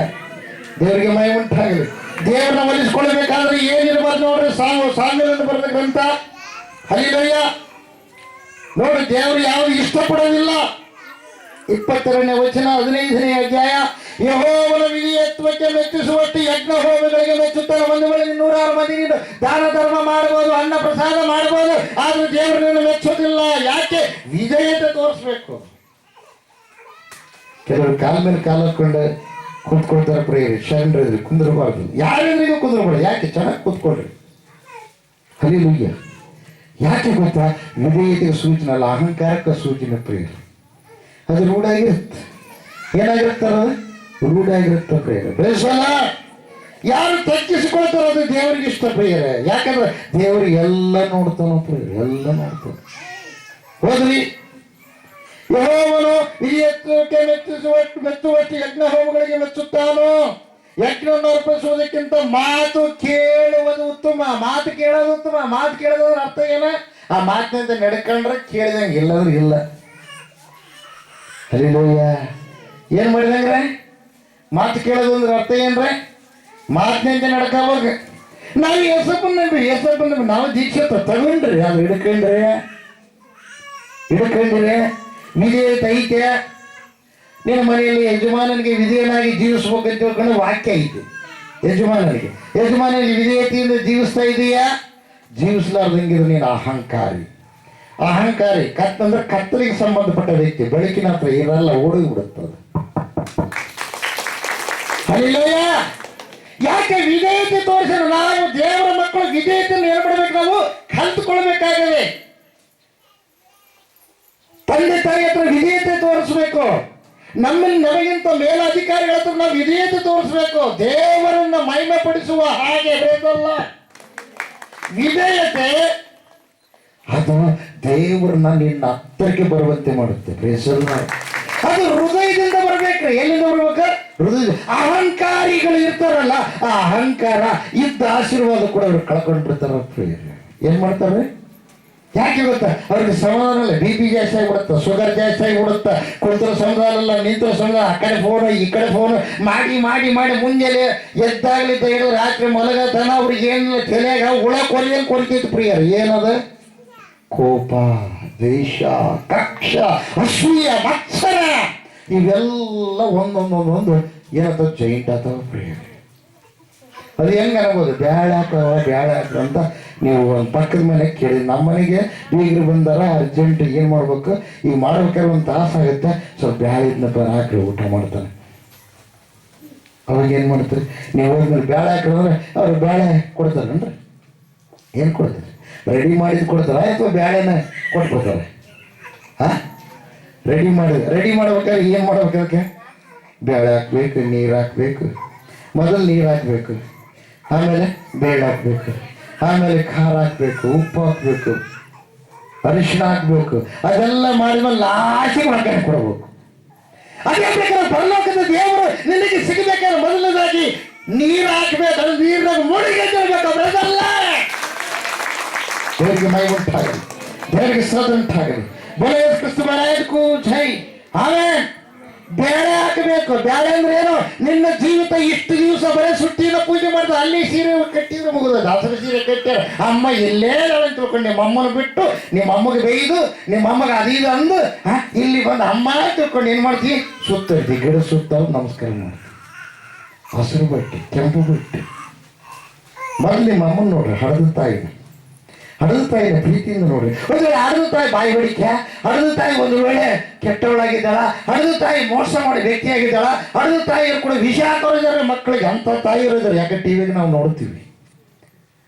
ದೇವರಿಗೆ ಮೈ ಉಂಟಾಗಲಿ. ದೇವರನ್ನ ಒಲಿಸ್ಕೊಳ್ಬೇಕಾದ್ರೆ ಏನಿರಬಾರ್ದು ನೋಡ್ರಿ, ಸಾಂಗಗಳನ್ನು ಬರೆದ ಗ್ರಂಥ. ಹಲ್ಲೆಲೂಯಾ, ನೋಡಿ, ದೇವರು ಯಾವುದು ಇಷ್ಟಪಡೋದಿಲ್ಲ. 22ನೇ ವಚನ, 15ನೇ ಅಧ್ಯಾಯ. ಯೆಹೋವನ ವಿಧಿಯತ್ವಕ್ಕೆ ಮೆಚ್ಚಿಸುವಷ್ಟು ಯಜ್ಞ ಹೋಮಗಳಿಗೆ ಮೆಚ್ಚುತ್ತಾನೆ. ಒಂದು ವೇಳೆ 106 ಮಂದಿಗೆ ದಾನ ಧರ್ಮ ಮಾಡಬಹುದು, ಅನ್ನ ಪ್ರಸಾದ ಮಾಡಬಹುದು, ಆದ್ರೆ ದೇವರನ್ನು ಮೆಚ್ಚೋದಿಲ್ಲ. ಯಾಕೆ? ವಿಧೇಯತೆ ತೋರಿಸ್ಬೇಕು. ಕೆಲವರು ಕಾಲ ಮೇಲೆ ಕಾಲ ಹಾಕೊಂಡು ಕೂತ್ಕೊಳ್ತಾರೆ ಪ್ರಿಯರೇ. ಶರಣರಿದ್ರೆ ಕುಂದ್ರಬಾರ್ದು, ಯಾರೆಂದ್ರಿಗೂ ಕುಂದ್ರಬಾರ್ದು. ಯಾಕೆ? ಚೆನ್ನಾಗಿ ಕೂತ್ಕೊಳ್ರಿ. ಹಲ್ಲೆಲೂಯಾ. ಯಾಕೆ ಗೊತ್ತಾ? ವಿಧೇಯತೆಗೆ ಸೂಚನೆ ಅಲ್ಲ, ಅಹಂಕಾರಕ್ಕೆ ಸೂಚನೆ ಪ್ರಿಯರು. ಅದು ರೂಢಾಗಿರುತ್ತೆ. ಏನಾಗಿರ್ತಾರ? ರೂಢಾಗಿರುತ್ತೆ ಪ್ರಿಯರೇ. ಬೇಸಲ್ಲ. ಯಾರು ತಗ್ಗಿಸಿಕೊಳ್ತಾರೋ ಅದು ದೇವರಿಗೆ ಇಷ್ಟ ಪ್ರಿಯರೇ. ಯಾಕಂದ್ರೆ ದೇವರು ಎಲ್ಲ ನೋಡ್ತಾನೋ ಪ್ರಿಯರೇ, ಎಲ್ಲ ನೋಡ್ತಾನೆ. ಹೋದ್ರಿ, ಯೆಹೋವನು ವಿಧಿಯತ್ವಕ್ಕೆ ಮೆಚ್ಚುವಷ್ಟು ಯಜ್ಞ ಹೋಮಗಳಿಗೆ ಮೆಚ್ಚುತ್ತಾನೋ. ಯಜ್ಞವನ್ನು ಅರ್ಪಿಸುವುದಕ್ಕಿಂತ ಮಾತು ಕೇಳುವುದು ಉತ್ತಮ. ಮಾತು ಕೇಳೋದು ಉತ್ತಮ. ಮಾತು ಕೇಳೋದ್ರ ಅರ್ಥ ಏನ? ಆ ಮಾತಿನಿಂದ ನಡ್ಕೊಂಡ್ರೆ ಕೇಳಿದಂಗೆ, ಇಲ್ಲದ್ರೆ ಇಲ್ಲ. ಹಲ್ಲೆಲೂಯಾ. ಏನು ಮಾಡಿದಂಗ್ರೆ? ಮಾತು ಕೇಳೋದು ಅಂದ್ರೆ ಅರ್ಥ ಏನ್ರೆ? ಮಾತಿನಿಂದ ನಡ್ಕೋಬೇಕು. ನಾವು ಯೇಸಪ್ಪನ ನಂಬಿ ನಾವು ದೀಕ್ಷೆ ತಗೊಂಡ್ರಿ, ಅದು ಹಿಡ್ಕೊಂಡ್ರೆ ವಿಧೇಯತೆ ಐತೆ. ನಿನ್ನ ಮನೆಯಲ್ಲಿ ಯಜಮಾನನಿಗೆ ವಿಧೇಯನಾಗಿ ಜೀವಿಸ್ಬೇಕಂತ ತಿಳ್ಕೊಂಡು ವಾಕ್ಯ ಐತಿ. ಯಜಮಾನಲ್ಲಿ ವಿಧೇಯತೆಯಿಂದ ಜೀವಿಸ್ತಾ ಇದೆಯಾ? ಜೀವಿಸಲಾರ್ದಂಗಿದ್ರೆ ನೀನು ಅಹಂಕಾರಿ. ಕತ್ತಂದ್ರೆ ಕತ್ತಲಿಗೆ ಸಂಬಂಧಪಟ್ಟ ವ್ಯಕ್ತಿ. ಬೆಳಕಿನ ಹತ್ರ ಇರಲ್ಲ, ಓಡಿ ಬಿಡುತ್ತದೆ. ಹಲ್ಲೆಲೂಯಾ. ಯಾಕೆ? ವಿಧೇಯತೆ ತೋರಿಸೋಣ. ನಾವು ದೇವರ ಮಕ್ಕಳು ವಿಧೇಯತೆಯನ್ನು ಏರ್ಪಡಬೇಕು, ನಾವು ಕಲ್ತುಕೊಳ್ಬೇಕಾಗದೆ. ತಂದೆ ತಾಯಿ ಹತ್ರ ವಿಧೇಯತೆ ತೋರಿಸ್ಬೇಕು. ನಮಗಿಂತ ಮೇಲಧಿಕಾರಿಗಳ ಹತ್ರ ನಾವು ವಿಧೇಯತೆ ತೋರಿಸ್ಬೇಕು. ದೇವರನ್ನ ಮಹಿಮೆ ಪಡಿಸುವ ಹಾಗೆ ಬೇಕಲ್ಲ. ವಿಧೇಯತೆ ಅದು ದೇವರನ್ನ ನಿನ್ನ ಹತ್ತಿರಕ್ಕೆ ಬರುವಂತೆ ಮಾಡುತ್ತೆ. ಅದು ಹೃದಯದಿಂದ ಬರ್ಬೇಕ್ರಿ. ಎಲ್ಲಿಂದ ಬರ್ಬೇಕ? ಹೃದಯ. ಅಹಂಕಾರಿಗಳು ಇರ್ತಾರಲ್ಲ, ಆ ಅಹಂಕಾರ ಇದ್ದ ಆಶೀರ್ವಾದ ಕೂಡ ಅವ್ರು ಕಳ್ಕೊಂಡು ಬಿಡ್ತಾರ. ಏನ್ ಮಾಡ್ತಾರೆ? ಯಾಕೆ ಗೊತ್ತಾ? ಅವ್ರಿಗೆ ಸಮಾಧಾನ ಇಲ್ಲ. BP ಜಾಸ್ತಿ ಆಗಿಬಿಡುತ್ತೆ, ಶುಗರ್ ಜಾಸ್ತಿ ಆಗಿಬಿಡುತ್ತೆ. ಕುಳಿತರ ಸಮಾಧಾನ ಇಲ್ಲ, ನಿಂತರ ಸಮಾಧಾನ, ಆ ಕಡೆ ಫೋನು ಈ ಕಡೆ ಫೋನು ಮಾಡಿ ಮುಂಜಾನೆ ಎದ್ದಾಗ್ಲಿದ್ದ ಹೇಳೋ ರಾತ್ರಿ ಮಲಗತನ ಅವ್ರಿಗೆ ಏನಿಲ್ಲ ತಲೆಯಾಗ ಹುಳ ಕೊರಿಯಲ್ಲಿ ಕೊರಿತೈತಿ ಪ್ರಿಯರು. ಏನದ? ಕೋಪ, ದ್ವೇಷ, ಕಕ್ಷ, ಅಸೂಯ, ಮತ್ಸರ, ಇವೆಲ್ಲ ಒಂದೊಂದೊಂದೊಂದು ಏನತ್ತ ಜೈಂಟ್ ಅಥವಾ ಪ್ರಿಯರು. ಅದು ಹೆಂಗೆ ಅನ್ಬೋದು? ಬ್ಯಾಳೆ ಹಾಕ ಅಂತ ನೀವು ಒಂದು ಪಕ್ಕದ ಮನೆಗೆ ಕೇಳಿ. ನಮ್ಮ ಮನೆಗೆ ಬೀಗರು ಬಂದಾರ, ಅರ್ಜೆಂಟ್ ಏನು ಮಾಡ್ಬೇಕು, ಈಗ ಮಾಡ್ಬೇಕಾದ್ರೆ ಒಂದು ತಾಸು ಆಗುತ್ತೆ, ಸ್ವಲ್ಪ ಬ್ಯಾಳೆ ಇದನ್ನ ಹಾಕ್ರಿ, ಊಟ ಮಾಡ್ತಾನೆ. ಅವಾಗ ಏನು ಮಾಡ್ತಾರೆ? ನೀವು ಹೋದ್ಮೇಲೆ ಬ್ಯಾಳೆ ಹಾಕಿದ್ರೆ ಅವ್ರು ಬ್ಯಾಳೆ ಕೊಡ್ತಾರನ್ರಿ? ಏನು ಕೊಡ್ತಾರೆ? ರೆಡಿ ಮಾಡಿದ್ದು ಕೊಡ್ತಾರೆ ಅಥವಾ ಬ್ಯಾಳೆನ ಕೊಟ್ಬಿಡ್ತಾರೆ? ರೆಡಿ ಮಾಡ್ಬೇಕಾದ್ರೆ ಏನು ಮಾಡ್ಬೇಕು? ಅದಕ್ಕೆ ಬ್ಯಾಳೆ ಹಾಕ್ಬೇಕು, ನೀರು ಹಾಕ್ಬೇಕು. ಮೊದಲು ನೀರು ಹಾಕಬೇಕು, ಆಮೇಲೆ ಬೇಳೆ ಹಾಕಬೇಕು, ಆಮೇಲೆ ಖಾರ ಹಾಕಬೇಕು, ಉಪ್ಪು ಹಾಕಬೇಕು, ಅರಿಶಿಣ ಹಾಕಬೇಕು. ಅದೆಲ್ಲ ಮಾಡಿದ್ಮೇಲೆ ಲಾಸ್ಟಿಗೆ ಒಳಗಡೆ ಕೊಡಬೇಕು. ಅದೇ ಬೇಕಾದ್ರೆ ಪರಲೋಕದ ದೇವರು ನಿನಗೆ ಸಿಗಬೇಕಾದ್ರೆ ಮೊದಲನೇದಾಗಿ ನೀರು ಹಾಕಬೇಕು. ಅದು ನೀರಿನಾಗ ಮುಳುಗಿ ಎದ್ದೇಳಬೇಕು. ಅದಲ್ಲ ದೇವರಿಗೆ ಮೈ ಉಂಟಾಗಲಿ, ದೇವರಿಗೆ ಶ್ರದ್ಧೆ ಉಂಟಾಗಲಿ. ಬಲೆ ಕ್ರಿಸ್ತ ಬರಾಯದಕ್ಕೂ ಜೈ. ಆಮೇಲೆ ಬೇಳೆ ಹಾಕಬೇಕು. ಬೇಳೆ ಅಂದ್ರೆ ಏನು? ನಿನ್ನ ಜೀವಿತ ಇಷ್ಟು ದಿವಸ ಬರೀ ಸುಟ್ಟಿನ ಪೂಜೆ ಮಾಡ್ತಾರೆ. ಅಲ್ಲಿ ಸೀರೆ ಕಟ್ಟಿದ್ರೆ ಮುಗಿದ, ದಾಸರ ಸೀರೆ ಕಟ್ಟಾರೆ. ಅಮ್ಮ ಇಲ್ಲೇ ಅಂತ ತಿಳ್ಕೊಂಡು ನಿಮ್ಮ ಅಮ್ಮನ ಬಿಟ್ಟು ನಿಮ್ಮ ಅಮ್ಮಗೆ ಬೈದು ನಿಮ್ಮ ಅಮ್ಮಗೆ ಅದೀದು ಅಂದು ಇಲ್ಲಿ ಬಂದು ಅಮ್ಮ ತಿಳ್ಕೊಂಡು ಏನು ಮಾಡ್ತೀವಿ? ಸುತ್ತೈತಿ ಗಿಡ ಸುತ್ತ ನಮಸ್ಕಾರ ಮಾಡ್ತೀವಿ. ಹಸಿರು ಬಟ್ಟೆ, ಕೆಂಪು ಬಟ್ಟೆ. ಮೊದಲು ನಿಮ್ಮ ಅಮ್ಮನ ನೋಡ್ರಿ, ಹಡದ ತಾಯಿನ ಪ್ರೀತಿಯಿಂದ ನೋಡ್ರಿ. ಒಂದು ವೇಳೆ ಹಡದ ತಾಯಿ ಬಾಯಿ ಬಡಿಕೆ, ಹಡದ ತಾಯಿ ಒಂದು ವೇಳೆ ಕೆಟ್ಟವಳಾಗಿದ್ದಾಳ, ಹಡದ ತಾಯಿ ಮೋಸ ಮಾಡಿ ವ್ಯಕ್ತಿಯಾಗಿದ್ದಾಳ, ಹಡದ ತಾಯಿಯರು ಕೂಡ ವಿಷ ಹಾಕೋರಿದ್ದಾರೆ ಮಕ್ಕಳಿಗೆ. ಅಂಥ ತಾಯಿಯರು ಇದ್ದಾರೆ. ಯಾಕೆ? ಟಿವಿಗೆ ನಾವು ನೋಡ್ತೀವಿ.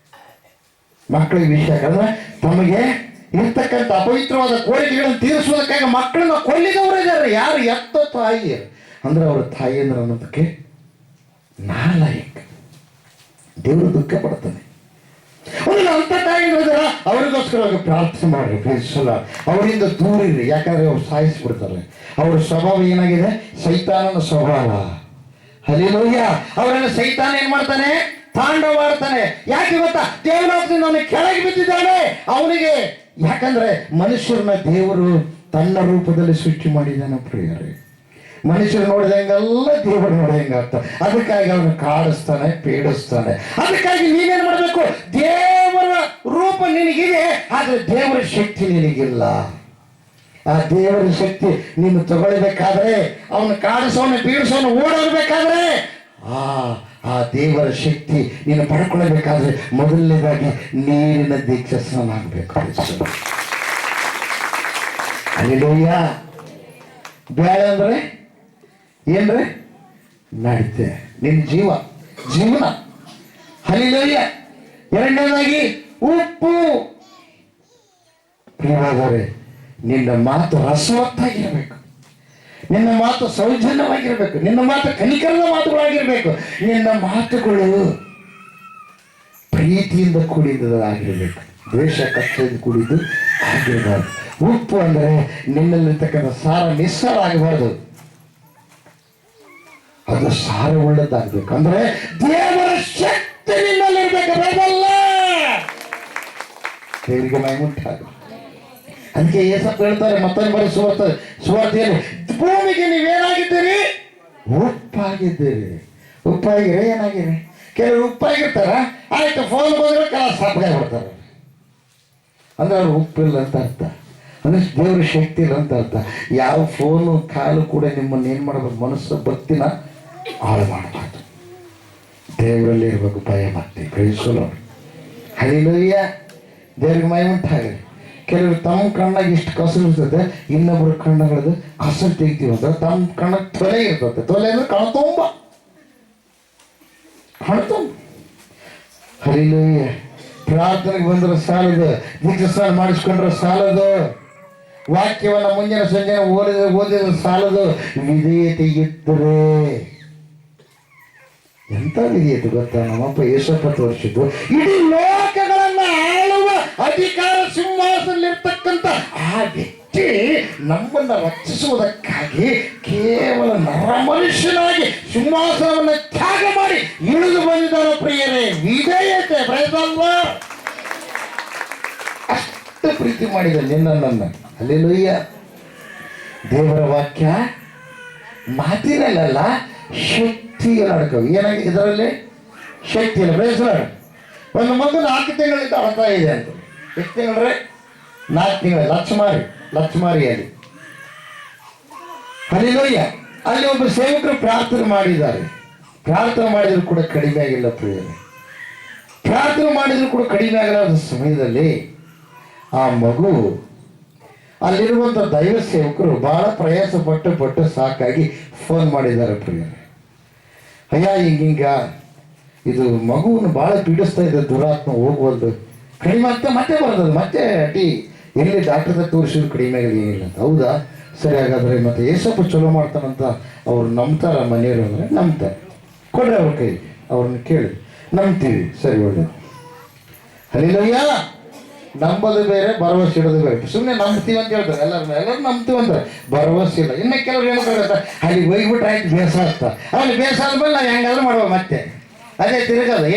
ಮಕ್ಕಳಿಗೆ ವಿಷ ಯಾಕಂದ್ರೆ ತಮಗೆ ಇರ್ತಕ್ಕಂಥ ಅಪವಿತ್ರವಾದ ಕೋರಿಕೆಗಳನ್ನು ತೀರಿಸುವುದಕ್ಕಾಗಿ ಮಕ್ಕಳನ್ನ ಕೊಲ್ಲಿದವರು ಇದ್ದಾರೆ. ಯಾರು? ಎತ್ತ ತಾಯಿ ಅಂದ್ರೆ ಅವ್ರ ತಾಯಿ ಅಂದ್ರೆ ಅನ್ನೋದಕ್ಕೆ ನಾಲಾಯಕ. ದೇವರು ದುಃಖ ಪಡ್ತಾನೆ. ಅಂತ ತಾಯಿ ಅವರಿಗೋಸ್ಕರ ಪ್ರಾರ್ಥನೆ ಮಾಡ್ರಿ. ಪ್ರೀತಿಸಲ್ಲ, ಅವರಿಂದ ದೂರ ಇರಿ. ಯಾಕಂದ್ರೆ ಅವ್ರು ಸಾಯಿಸ್ಬಿಡ್ತಾರೆ. ಅವ್ರ ಸ್ವಭಾವ ಏನಾಗಿದೆ? ಸೈತಾನನ ಸ್ವಭಾವ. ಹಲ್ಲೆಲೂಯಾ. ಅವರನ್ನ ಸೈತಾನ ಏನ್ ಮಾಡ್ತಾನೆ? ತಾಂಡವಾಡ್ತಾನೆ. ಯಾಕೆ ಗೊತ್ತಾ? ದೇವಲೋಕದಿಂದ ಅವನಿಗೆ ಕೆಳಗೆ ಬಿದ್ದಿದ್ದಾನೆ ಅವನಿಗೆ. ಯಾಕಂದ್ರೆ ಮನುಷ್ಯರನ್ನ ದೇವರು ತನ್ನ ರೂಪದಲ್ಲಿ ಸೃಷ್ಟಿ ಮಾಡಿದ್ದಾನೆ ಪ್ರಿಯರೇ. ಮನುಷ್ಯರು ನೋಡಿದಂಗೆಲ್ಲ ದೇವರು ನೋಡಿದಂಗಾಗ್ತ. ಅದಕ್ಕಾಗಿ ಅವನು ಕಾಡಿಸ್ತಾನೆ, ಪೀಡಿಸ್ತಾನೆ. ಅದಕ್ಕಾಗಿ ನೀವೇನ್ ಮಾಡಬೇಕು? ದೇವರ ರೂಪ ನಿನಗಿದೆ, ಆದ್ರೆ ದೇವರ ಶಕ್ತಿ ನಿನಗಿಲ್ಲ. ಆ ದೇವರ ಶಕ್ತಿ ನೀನು ತಗೊಳ್ಬೇಕಾದ್ರೆ, ಅವನು ಕಾಡಿಸೋನು, ಪೀಡಿಸೋನು, ಓಡೋಗ್ಬೇಕಾದ್ರೆ ಆ ದೇವರ ಶಕ್ತಿ ನೀನು ಪಡ್ಕೊಳ್ಬೇಕಾದ್ರೆ ಮೊದಲನೇದಾಗಿ ನೀರಿನ ದೀಕ್ಷೆ ಸ್ನಾನ ಆಗಬೇಕು. ಹಲ್ಲೆಲೂಯಾ. ಬ್ಯಾಳೆ ಅಂದ್ರೆ ಏನ್ರಿ? ನಡೀತೆ, ನಿನ್ನ ಜೀವನ. ಹಲ್ಲೆಲೂಯಾ. ಎರಡನೇದಾಗಿ ಉಪ್ಪು. ಪ್ರಿಯವಾದರೆ ನಿನ್ನ ಮಾತು ರಸವತ್ತಾಗಿರಬೇಕು, ನಿನ್ನ ಮಾತು ಸೌಜನ್ಯವಾಗಿರಬೇಕು, ನಿನ್ನ ಮಾತು ಕನಿಕರದ ಮಾತುಗಳಾಗಿರ್ಬೇಕು, ನಿನ್ನ ಮಾತುಗಳು ಪ್ರೀತಿಯಿಂದ ಕೂಡಿದ್ದಾಗಿರ್ಬೇಕು, ದ್ವೇಷ ಕಕ್ಷೆಯಿಂದ ಕೂಡಿದ್ದು ಆಗಿರಬಾರ್ದು. ಉಪ್ಪು ಅಂದರೆ ನಿನ್ನಲ್ಲಿರ್ತಕ್ಕಂಥ ಸಾರ ನಿಸ್ಸಾರ ಆಗಬಾರ್ದು. ಅದು ಸಾರವುಳ್ಳದ್ದಾಗಬೇಕು. ಅಂದ್ರೆ ದೇವರ ಶಕ್ತಿ ನಿನ್ನಲ್ಲಿರ್ಬೇಕು. ಬೈಬಲ್ಲ ದೇವರಿಗೆ ಮಹಿಮುಂಟಾಗಲಿ. ಅದಕ್ಕೆ ಏಸಪ್ಪ ಹೇಳ್ತಾರೆ ಮತ್ತೊಂದು ಬಾರಿ ಸುವಾರ್ತೆಯಲ್ಲಿ, ಭೂಮಿಗೆ ನೀವೇನಾಗಿದ್ದೀರಿ? ಉಪ್ಪಾಗಿದ್ದೀರಿ. ಉಪ್ಪಾಗಿರಿ ಏನಾಗಿರಿ? ಕೆಲವರು ಉಪ್ಪಾಗಿರ್ತಾರ, ಆಯ್ತು ಫೋನ್ ಬಂದ್ರೆ ಕೆಲ ಸಪ್ಪಗಾಯಿ ಬಿಡ್ತಾರೆ. ಅಂದ್ರೆ ಅವ್ರು ಉಪ್ಪಿಲ್ಲ ಅಂತ ಅರ್ಥ. ಅಂದ್ರೆ ದೇವ್ರ ಶಕ್ತಿ ಇಲ್ಲ ಅಂತ ಅರ್ಥ. ಯಾವ ಫೋನು ಕಾಲು ಕೂಡ ನಿಮ್ಮನ್ನು ಏನು ಮಾಡಬೇಕು? ಮನಸ್ಸು ಭಕ್ತಿನ ಹಾಳು ಮಾಡಬಾರ್ದು. ದೇವರಲ್ಲಿ ಇರಬೇಕು ಭಯ ಭಕ್ತಿ. ಪ್ರೈಸೋಲ ಹಲ್ಲಿಲೂಯ್ಯ. ದೇವ್ರಿಗೆ ಮಹಿಮುಂಟಾಗಲಿ. ಕೆಲವರು ತಮ್ಮ ಕಣ್ಣಾಗ ಇಷ್ಟು ಕಸರು ಇರ್ತದೆ, ಇನ್ನೊಬ್ಬರ ಕಣ್ಣಗಳದ್ದು ಕಸರು ತೆಗಿತೀವಿ ಅಂತ ತಮ್ಮ ಕಣ್ಣಾಗ ತೊಲೆ ಇರ್ತದೆ. ತೊಲೆ ಅಂದ್ರೆ ಕಣ್ತುಂಬ ಹಲ್ಲಿಲೂಯ್ಯ. ಪ್ರಾರ್ಥನೆಗೆ ಬಂದ್ರೆ ಸಾಲದು, ದೀಕ್ಷಾಸ್ನಾನ ಮಾಡಿಸ್ಕೊಂಡ್ರೆ ಸಾಲದು, ವಾಕ್ಯವನ್ನ ಮುಂಜಾನೆ ಸಂಜೆ ಓದಿದ್ರೆ ಸಾಲದು. ವಿಧೇಯತೆ ಇದ್ದರೆ ಎಂತ ವಿಧೇಯತೆ ಗೊತ್ತಾ? ನಮ್ಮಪ್ಪ ಯೇಸಪ್ಪ ತೋರಿಸಿದ್ದು, ಇಡೀ ಲೋಕಗಳನ್ನ ಆಳುವ ಅಧಿಕಾರ ಸಿಂಹಾಸನದಲ್ಲಿರ್ತಕ್ಕಂಥ ಆ ವ್ಯಕ್ತಿ ನಮ್ಮನ್ನು ರಕ್ಷಿಸುವುದಕ್ಕಾಗಿ ಕೇವಲ ನರ ಮನುಷ್ಯನಾಗಿ ಸಿಂಹಾಸನವನ್ನು ತ್ಯಾಗ ಮಾಡಿ ಇಳಿದು ಬಂದಿದ್ದಾರೆ. ಪ್ರಿಯರೇ, ವಿಧೇಯತೆ. ಪ್ರಯತ್ನ ಅಷ್ಟು ಪ್ರೀತಿ ಮಾಡಿದ ನಿನ್ನನ್ನು. ಹಲ್ಲೆಲೂಯ್ಯ. ದೇವರ ವಾಕ್ಯ ಮಾತಿನಲ್ಲ, ಶಕ್ತಿಯ ನಡ್ಕವು. ಏನಾಗಿದೆ ಇದರಲ್ಲಿ? ಶಕ್ತಿ ಇಲ್ಲ. ಪ್ರಯತ್ನ ಒಂದು ಮಗು 4 ತಿಂಗಳಿಂದ ಅಳ್ತಾ ಇದೆ ಅಂತ. ಎಷ್ಟು ತಿಂಗಳೇ? 4 ತಿಂಗಳು. ಲಕ್ಷ್ಮಾರಿಯಲ್ಲಿ ಹಲ್ಲೆಲೂಯ್ಯ. ಅಲ್ಲಿ ಒಬ್ಬರು ಸೇವಕರು ಪ್ರಾರ್ಥನೆ ಮಾಡಿದ್ದಾರೆ. ಪ್ರಾರ್ಥನೆ ಮಾಡಿದ್ರು ಕೂಡ ಕಡಿಮೆ ಆಗಿಲ್ಲ ಪ್ರಿಯರೇ. ಪ್ರಾರ್ಥನೆ ಮಾಡಿದ್ರು ಕೂಡ ಕಡಿಮೆ ಆಗಲಾದ ಸಮಯದಲ್ಲಿ ಆ ಮಗು ಅಲ್ಲಿರುವಂಥ ದೈವ ಸೇವಕರು ಬಹಳ ಪ್ರಯಾಸ ಪಟ್ಟು ಸಾಕಾಗಿ ಫೋನ್ ಮಾಡಿದ್ದಾರೆ ಪ್ರಿಯರೇ. ಅಯ್ಯ ಹಿಂಗ ಇದು ಮಗುವನ್ನು ಭಾಳ ಪೀಡಿಸ್ತಾ ಇದೆ, ದುರಾತ್ಮ ಹೋಗ್ಬಾರ್ದು, ಕಡಿಮೆ ಆಗ್ತಾ ಮತ್ತೆ ಬರ್ತದೆ, ಮತ್ತೆ ಅಡ್ಡಿ ಎಲ್ಲಿ ಡಾಕ್ಟರ್ದ ತೋರಿಸಿದ್ರು ಕಡಿಮೆ ಆಗಿದೆ, ಏನಿಲ್ಲ ಅಂತ. ಹೌದಾ, ಸರಿ ಹಾಗಾದರೆ ಮತ್ತೆ ಏಸಪ್ಪ ಚಲೋ ಮಾಡ್ತಾನಂತ ಅವ್ರು ನಂಬ್ತಾರ ಮನೆಯವರು? ಅಂದರೆ ನಂಬ್ತಾರೆ. ಕೊಡ್ರಿ ಅವ್ರ ಕೈ, ಅವ್ರನ್ನ ಕೇಳಿ. ನಂಬ್ತೀವಿ, ಸರಿ ಒಳ್ಳೆಯದು. ಹಲ್ಲೆಲೂಯ್ಯ. ನಂಬೋದು ಬೇರೆ, ಭರವಸೆ ಇಡೋದು ಬೇರೆ. ಸುಮ್ಮನೆ ನಂಬ್ತೀವಿ ಅಂತ ಹೇಳ್ತಾರೆ ಎಲ್ಲರೂ ನಂಬ್ತೀವಿ ಅಂತಾರೆ, ಭರವಸೆ ಇಲ್ಲ. ಇನ್ನು ಕೆಲವ್ರು ಹೇಳ್ತಾರೆ ಅಲ್ಲಿ ಹೋಗ್ಬಿಟ್ರೆ ಆಯ್ತು ಬೇಸರ ಆಗ್ತಾ. ಅಲ್ಲಿ ಬೇಸರ ಆದ್ಮೇಲೆ ನಾವು ಹೆಂಗಾದ್ರೂ ಮಾಡುವ ಮತ್ತೆ ಅದೇ ತಿರುಗೋದು.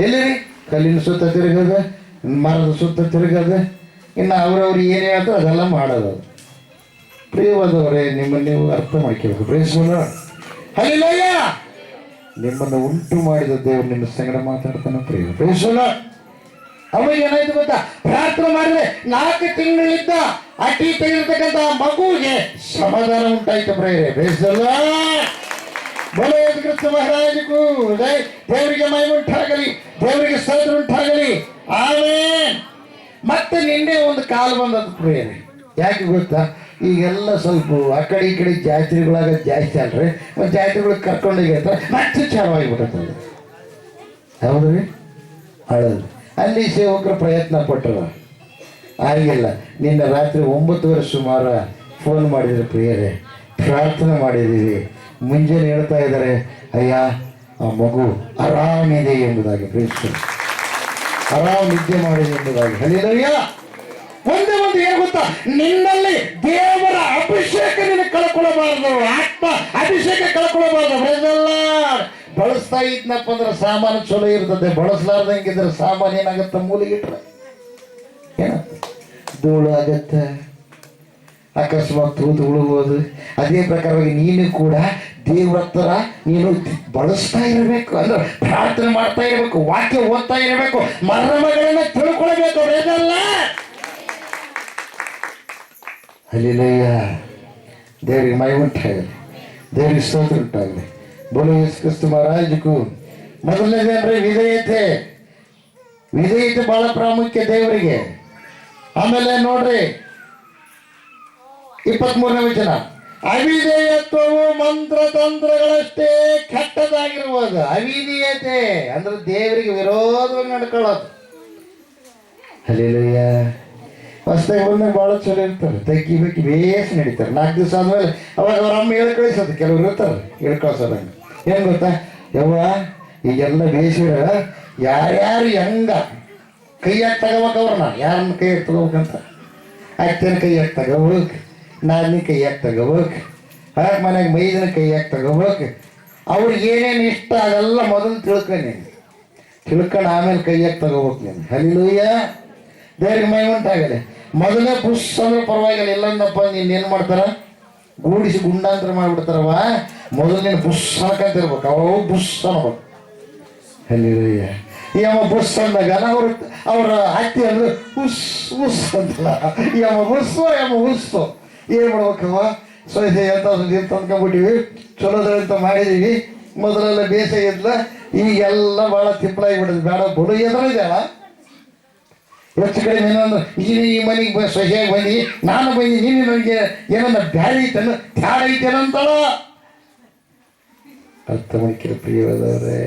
ಎಲ್ಲಿರಿ? ಕಲ್ಲಿನ ಸುತ್ತ ತಿರುಗೋದು, ಮರದ ಸುತ್ತ ತಿರುಗೋದು, ಇನ್ನು ಅವ್ರವ್ರು ಏನು ಹೇಳ್ತೋ ಅದೆಲ್ಲ ಮಾಡೋದು. ಪ್ರಿಯವಾದವರೇ, ನಿಮ್ಮನ್ನು ನೀವು ಅರ್ಥ ಮಾಡ್ಕೋಬೇಕು. ಪ್ರೇಮಿಸೋಣ. ಹಲ್ಲೆಲೂಯ್ಯ. ನಿಮ್ಮನ್ನು ಉಂಟು ಮಾಡಿದ ದೇವರು ನಿಮ್ಮ ಸಂಗಡ ಮಾತಾಡ್ತಾನೆ. ಪ್ರೇಮಿಸೋಣ. ಅವಾಗ ಏನಾಯ್ತು ಗೊತ್ತಾ? ಪ್ರಾರ್ಥನೆ ಮಾಡಿದ್ರೆ 4 ತಿಂಗಳಿದ್ದ ಅಟಿ ತೆಗೆದಿರ್ತಕ್ಕಂಥ ಮಗುವಿಗೆ ಸಮಾಧಾನ ಉಂಟಾಯ್ತು. ಪ್ರೇಮಿಸೋಣ. ಬೋಲೋ ಯೇಸು ಕ್ರಿಸ್ತ ಮಹಾರಾಜಗೂ ಜೈ. ದೇವರಿಗೆ ಮಹಿಮೆ ಉಂಟಾಗಲಿ, ದೇವರಿಗೆ ಸ್ತೋತ್ರ ಉಂಟಾಗಲಿ. ಆಮೆನ್. ಮತ್ತೆ ನಿನ್ನೆ ಒಂದು ಕಾಲ ಬಂದದ್ದು ಪ್ರಿಯರೇ. ಯಾಕೆ ಗೊತ್ತಾ? ಈಗೆಲ್ಲ ಸ್ವಲ್ಪ ಆ ಕಡೆ ಈ ಕಡೆ ಜಾತ್ರೆಗಳಾಗ ಜಾಸ್ತಿ ಅಲ್ರಿ, ಒಂದು ಜಾತ್ರೆಗಳಿಗೆ ಕರ್ಕೊಂಡೋಗಿರ್ತಾರೆ, ಮತ್ತೆ ಚಾಲು ಆಗಿಬಿಡುತ್ತದೆ. ಹೌದ್ರಿ? ಹಳದು ಅಲ್ಲಿ ಸೇವಕರು ಪ್ರಯತ್ನ ಪಟ್ಟರು, ಆಗಿಲ್ಲ. ನಿನ್ನೆ ರಾತ್ರಿ 9:30 ಸುಮಾರು ಫೋನ್ ಮಾಡಿದ್ರು ಪ್ರಿಯರೇ, ಪ್ರಾರ್ಥನೆ ಮಾಡಿದ್ದೀವಿ. ಮುಂಜಾನೆ ಹೇಳ್ತಾ ಇದ್ದಾರೆ, ಅಯ್ಯ ಆ ಮಗು ಆರಾಮಿದೆ ಎಂಬುದಾಗಿ, ಪ್ರೀತಿ ಆರಾಮ್ ನಿದ್ದೆ ಮಾಡಿದೆ ಎಂಬುದಾಗಿ. ಹಲ್ಲೆಲೂಯ್ಯ. ಒಂದೇ ಒಂದು ಏನು ಗೊತ್ತಾ? ನಿನ್ನಲ್ಲಿ ದೇವರ ಅಭಿಷೇಕ ನಿನ್ನ ಕಳ್ಕೊಳ್ಳಬಾರ್ದು, ಆತ್ಮ ಅಭಿಷೇಕ ಕಳ್ಕೊಳ್ಳಬಾರ್ದು. ಬಳಸ್ತಾ ಇದ್ನಪ್ಪ ಅಂದ್ರೆ ಸಾಮಾನು ಚಲೋ ಇರ್ತದೆ, ಬಳಸಲಾರ್ದಂಗಿದ್ರೆ ಸಾಮಾನು ಏನಾಗತ್ತೆ? ಮೂಲಿಗಿಟ್ರೆ ಏನಾಗ್ತದೆ? ಧೂಳು ಆಗತ್ತೆ, ಅಕಸ್ಮಾತ್ ತೂತು ಉಳುವುದು. ಅದೇ ಪ್ರಕಾರವಾಗಿ ನೀನು ಕೂಡ ದೇವ್ರ ಹತ್ರ ನೀನು ಬಳಸ್ತಾ ಇರಬೇಕು, ಅಂದ್ರೆ ಪ್ರಾರ್ಥನೆ ಮಾಡ್ತಾ ಇರಬೇಕು, ವಾಕ್ಯ ಓದ್ತಾ ಇರಬೇಕು, ಮರ್ಮಗಳನ್ನ ತಿಳ್ಕೊಳ್ಬೇಕು. ಬೇಕಲ್ಲ? ಹಲ್ಲೆಲೂಯ್ಯ. ದೇವರಿಗೆ ಮಹಿಮೆ ಉಂಟಾಗಲಿ, ದೇವರಿಗೆ ಸ್ತೋತ್ರ ಉಂಟಾಗಲಿ. ಬೋಲೋ ಯೇಸು ಕ್ರಿಸ್ತ ಮಹಾರಾಜಗೂ. ಮೊದಲನೇದು ಅಂದ್ರೆ ವಿಧೇಯತೆ. ವಿಧೇಯತೆ ಬಹಳ ಪ್ರಾಮುಖ್ಯ ದೇವರಿಗೆ. ಆಮೇಲೆ ನೋಡ್ರಿ 23ನೇ ವಚನ, ಅವಿಧೇಯತ್ವವು ಮಂತ್ರತಂತ್ರಗಳಷ್ಟೇ ಕೆಟ್ಟದಾಗಿರುವುದು. ಅವಿಧೇಯತೆ ಅಂದ್ರೆ ದೇವರಿಗೆ ವಿರೋಧವಾಗಿ ನಡ್ಕೊಳ್ಳೋದು. ಹಲ್ಲೆಲೂಯ್ಯ. ಹೊಸದಾಗಿ ಬಂದಾಗ ಭಾಳ ಚಲೋ ಇರ್ತಾರೆ, ತೆಗಿಬೇಕು ಬೇಸ್ ನಡೀತಾರೆ. 4 ದಿವಸ ಆದ್ಮೇಲೆ ಅವಾಗ ಅವ್ರ ಅಮ್ಮ ಹೇಳ್ಕಳಿಸೋದು. ಕೆಲವ್ರು ಇರ್ತಾರೆ ಹೇಳ್ಕಳ್ಸೋದಂಗೆ. ಏನು ಗೊತ್ತಾ? ಯವ್ವ ಈಗೆಲ್ಲ ಬೇಸಿರ ಯಾರ್ಯಾರು ಹೆಂಗ ಕೈಯಾಗಿ ತಗೋಬೇಕು, ಅವ್ರನ್ನ ಯಾರನ್ನ ಕೈಯಾಗಿ ತಗೋಬೇಕಂತ. ಅಕ್ಕನ ಕೈಯಾಗಿ ತಗೋಬೇಕು, ನಾದಿನ ಕೈಯಾಗಿ ತಗೋಬೇಕು, ಮನೆಗೆ ಮೈದನ ಕೈಯಾಗಿ ತಗೋಬೇಕು, ಅವ್ರಿಗೆ ಏನೇನು ಇಷ್ಟ ಅದೆಲ್ಲ ಮೊದಲು ತಿಳ್ಕೊಂಡು ಆಮೇಲೆ ಕೈಯಾಗಿ ತಗೋಬೇಕು ನೀನು. ಹಲ್ಲೆಲೂಯಾ, ದೇವ್ರಿಗೆ ಮಹಿಮೆ ಉಂಟಾಗಲಿ. ಮೊದಲೇ ಬುಸ್ ಅಂದ್ರೆ ಪರವಾಗಿಲ್ಲ, ಇಲ್ಲಂದಪ್ಪ ನೀನು ಏನು ಮಾಡ್ತಾರ, ಗೂಡಿಸಿ ಗುಂಡಾಂತರ ಮಾಡಿಬಿಡ್ತಾರವ. ಮೊದಲು ನೀನು ಬುಸ್ ಅನ್ಕಂತಿರ್ಬೇಕು, ಅವ ಬುಸ್ ಅನ್ಬೇಕು. ಹಲ್ಲೆಲೂಯಾ. ಯಮ ಬುಸ್ ಅಂದಾಗ ಅವ್ರ ಹತ್ತಿ ಅಂದ್ರೆ ಹುಸ್ ಹುಸ್ ಅಂತಲ್ಲ, ಯಮ ಹುಸ್ಸು ಏನು ಮಾಡ್ಬೇಕವ, ಸೊಸೆ ಅಂತ ತಂದ್ಕೊಂಡ್ಬಿಟ್ಟಿವಿ, ಚಲೋದ್ರಂತ ಮಾಡಿದೀವಿ. ಮೊದಲೆಲ್ಲ ಬೇಸಾಯ ಇದ್ಲ, ಈಗೆಲ್ಲ ಭಾಳ ತಿಪ್ಪಳಾಗಿಬಿಡೋದು. ಬೇಡ ಬಡು ಎದುರಿದೆಯಲ್ಲ, ಹೆಚ್ಚು ಕಡಿಮೆ ಏನಂದ್ರೆ ನೀನು ಈ ಮನೆಗೆ ಸೊಸೆಯಾಗಿ ಬಂದು ನಾನು ಬಂದು ನೀನು ನನಗೆ ಏನನ್ನ ಬ್ಯಾರಿ ಐತೇನು ತ್ಯಾಡ ಐತೇನೋ ಅಂತಳ. ಅರ್ಥ ಮಾಡ್ಕಿರ ಪ್ರಿಯವಾದವ್ರೆ,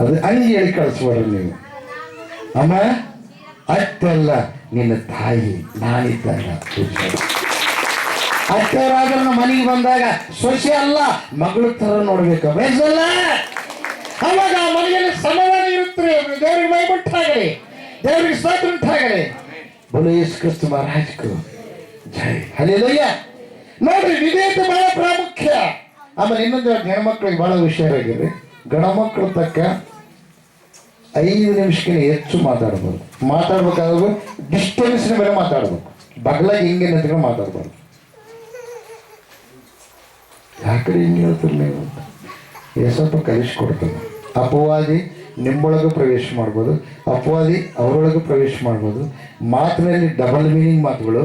ಅದು ಹಂಗೆ ಹೇಳಿ ಕಳಿಸ್ಬೇಡ್ರಿ ನೀವು. ಅಮ್ಮ ಅಷ್ಟೆಲ್ಲ ನಿನ್ನ ತಾಯಿ ನಾನಿದ್ದಾಗ ಅಷ್ಟರಾದ್ರೂ ನಮ್ಮ ಮನೆಗೆ ಬಂದಾಗ ಸೊಸೆ ಅಲ್ಲ ಮಗಳು ಥರ ನೋಡ್ಬೇಕು. ಬೇಸಲ್ಲ, ಅವಾಗ ಆ ಮನೆಯಲ್ಲಿ ಸಮಾಧಾನ ಇರುತ್ತೆ. ದೇವ್ರಿಗೆ ಮೈಬಿಟ್ಟಾಗಲಿ, ದೇವರಿಗೆ ಸ್ತೋತ್ರ ಉಂಟಾಗಲಿ. ಬೋಲೋ ಯೇಸು ಕ್ರಿಸ್ತ ಮಹಾರಾಜಕು ಜೈ. ಹಲ್ಲೆಲೂಯಾ. ನೋಡ್ರಿ, ವಿಧೇಯತೆ ಬಹಳ ಪ್ರಾಮುಖ್ಯ. ಆಮೇಲೆ ಇನ್ನೊಂದು ಹೆಣ್ಮಕ್ಳಿಗೆ ಬಹಳ ಹುಷಾರಾಗಿರಿ. ಗಂಡ ಮಕ್ಕಳು ತಕ್ಕ 5 ನಿಮಿಷಕ್ಕಿಂತ ಹೆಚ್ಚು ಮಾತಾಡ್ಬೇಕಾದ್ರು ಡಿಸ್ಟೆನ್ಸ್ನ ಮೇಲೆ ಮಾತಾಡ್ಬೇಕು. ಬಗ್ಲಾಗಿ ಹಿಂಗೆ ನಿಂತ್ಕೊಂಡು ಮಾತಾಡ್ಬಾರ್ದು. ಯಾಕಡೆ ಹಿಂಗೆ ಹೇಳ್ತಾರೆ ನೀವು ಅಂತ ಸ್ವಲ್ಪ ಕಲಿಸ್ಕೊಡ್ತಾನೆ. ಅಪವಾದಿ ನಿಮ್ಮೊಳಗೆ ಪ್ರವೇಶ ಮಾಡ್ಬೋದು, ಅಪವಾದಿ ಅವರೊಳಗೆ ಪ್ರವೇಶ ಮಾಡ್ಬೋದು. ಮಾತಿನಲ್ಲಿ ಡಬಲ್ ಮೀನಿಂಗ್ ಮಾತುಗಳು,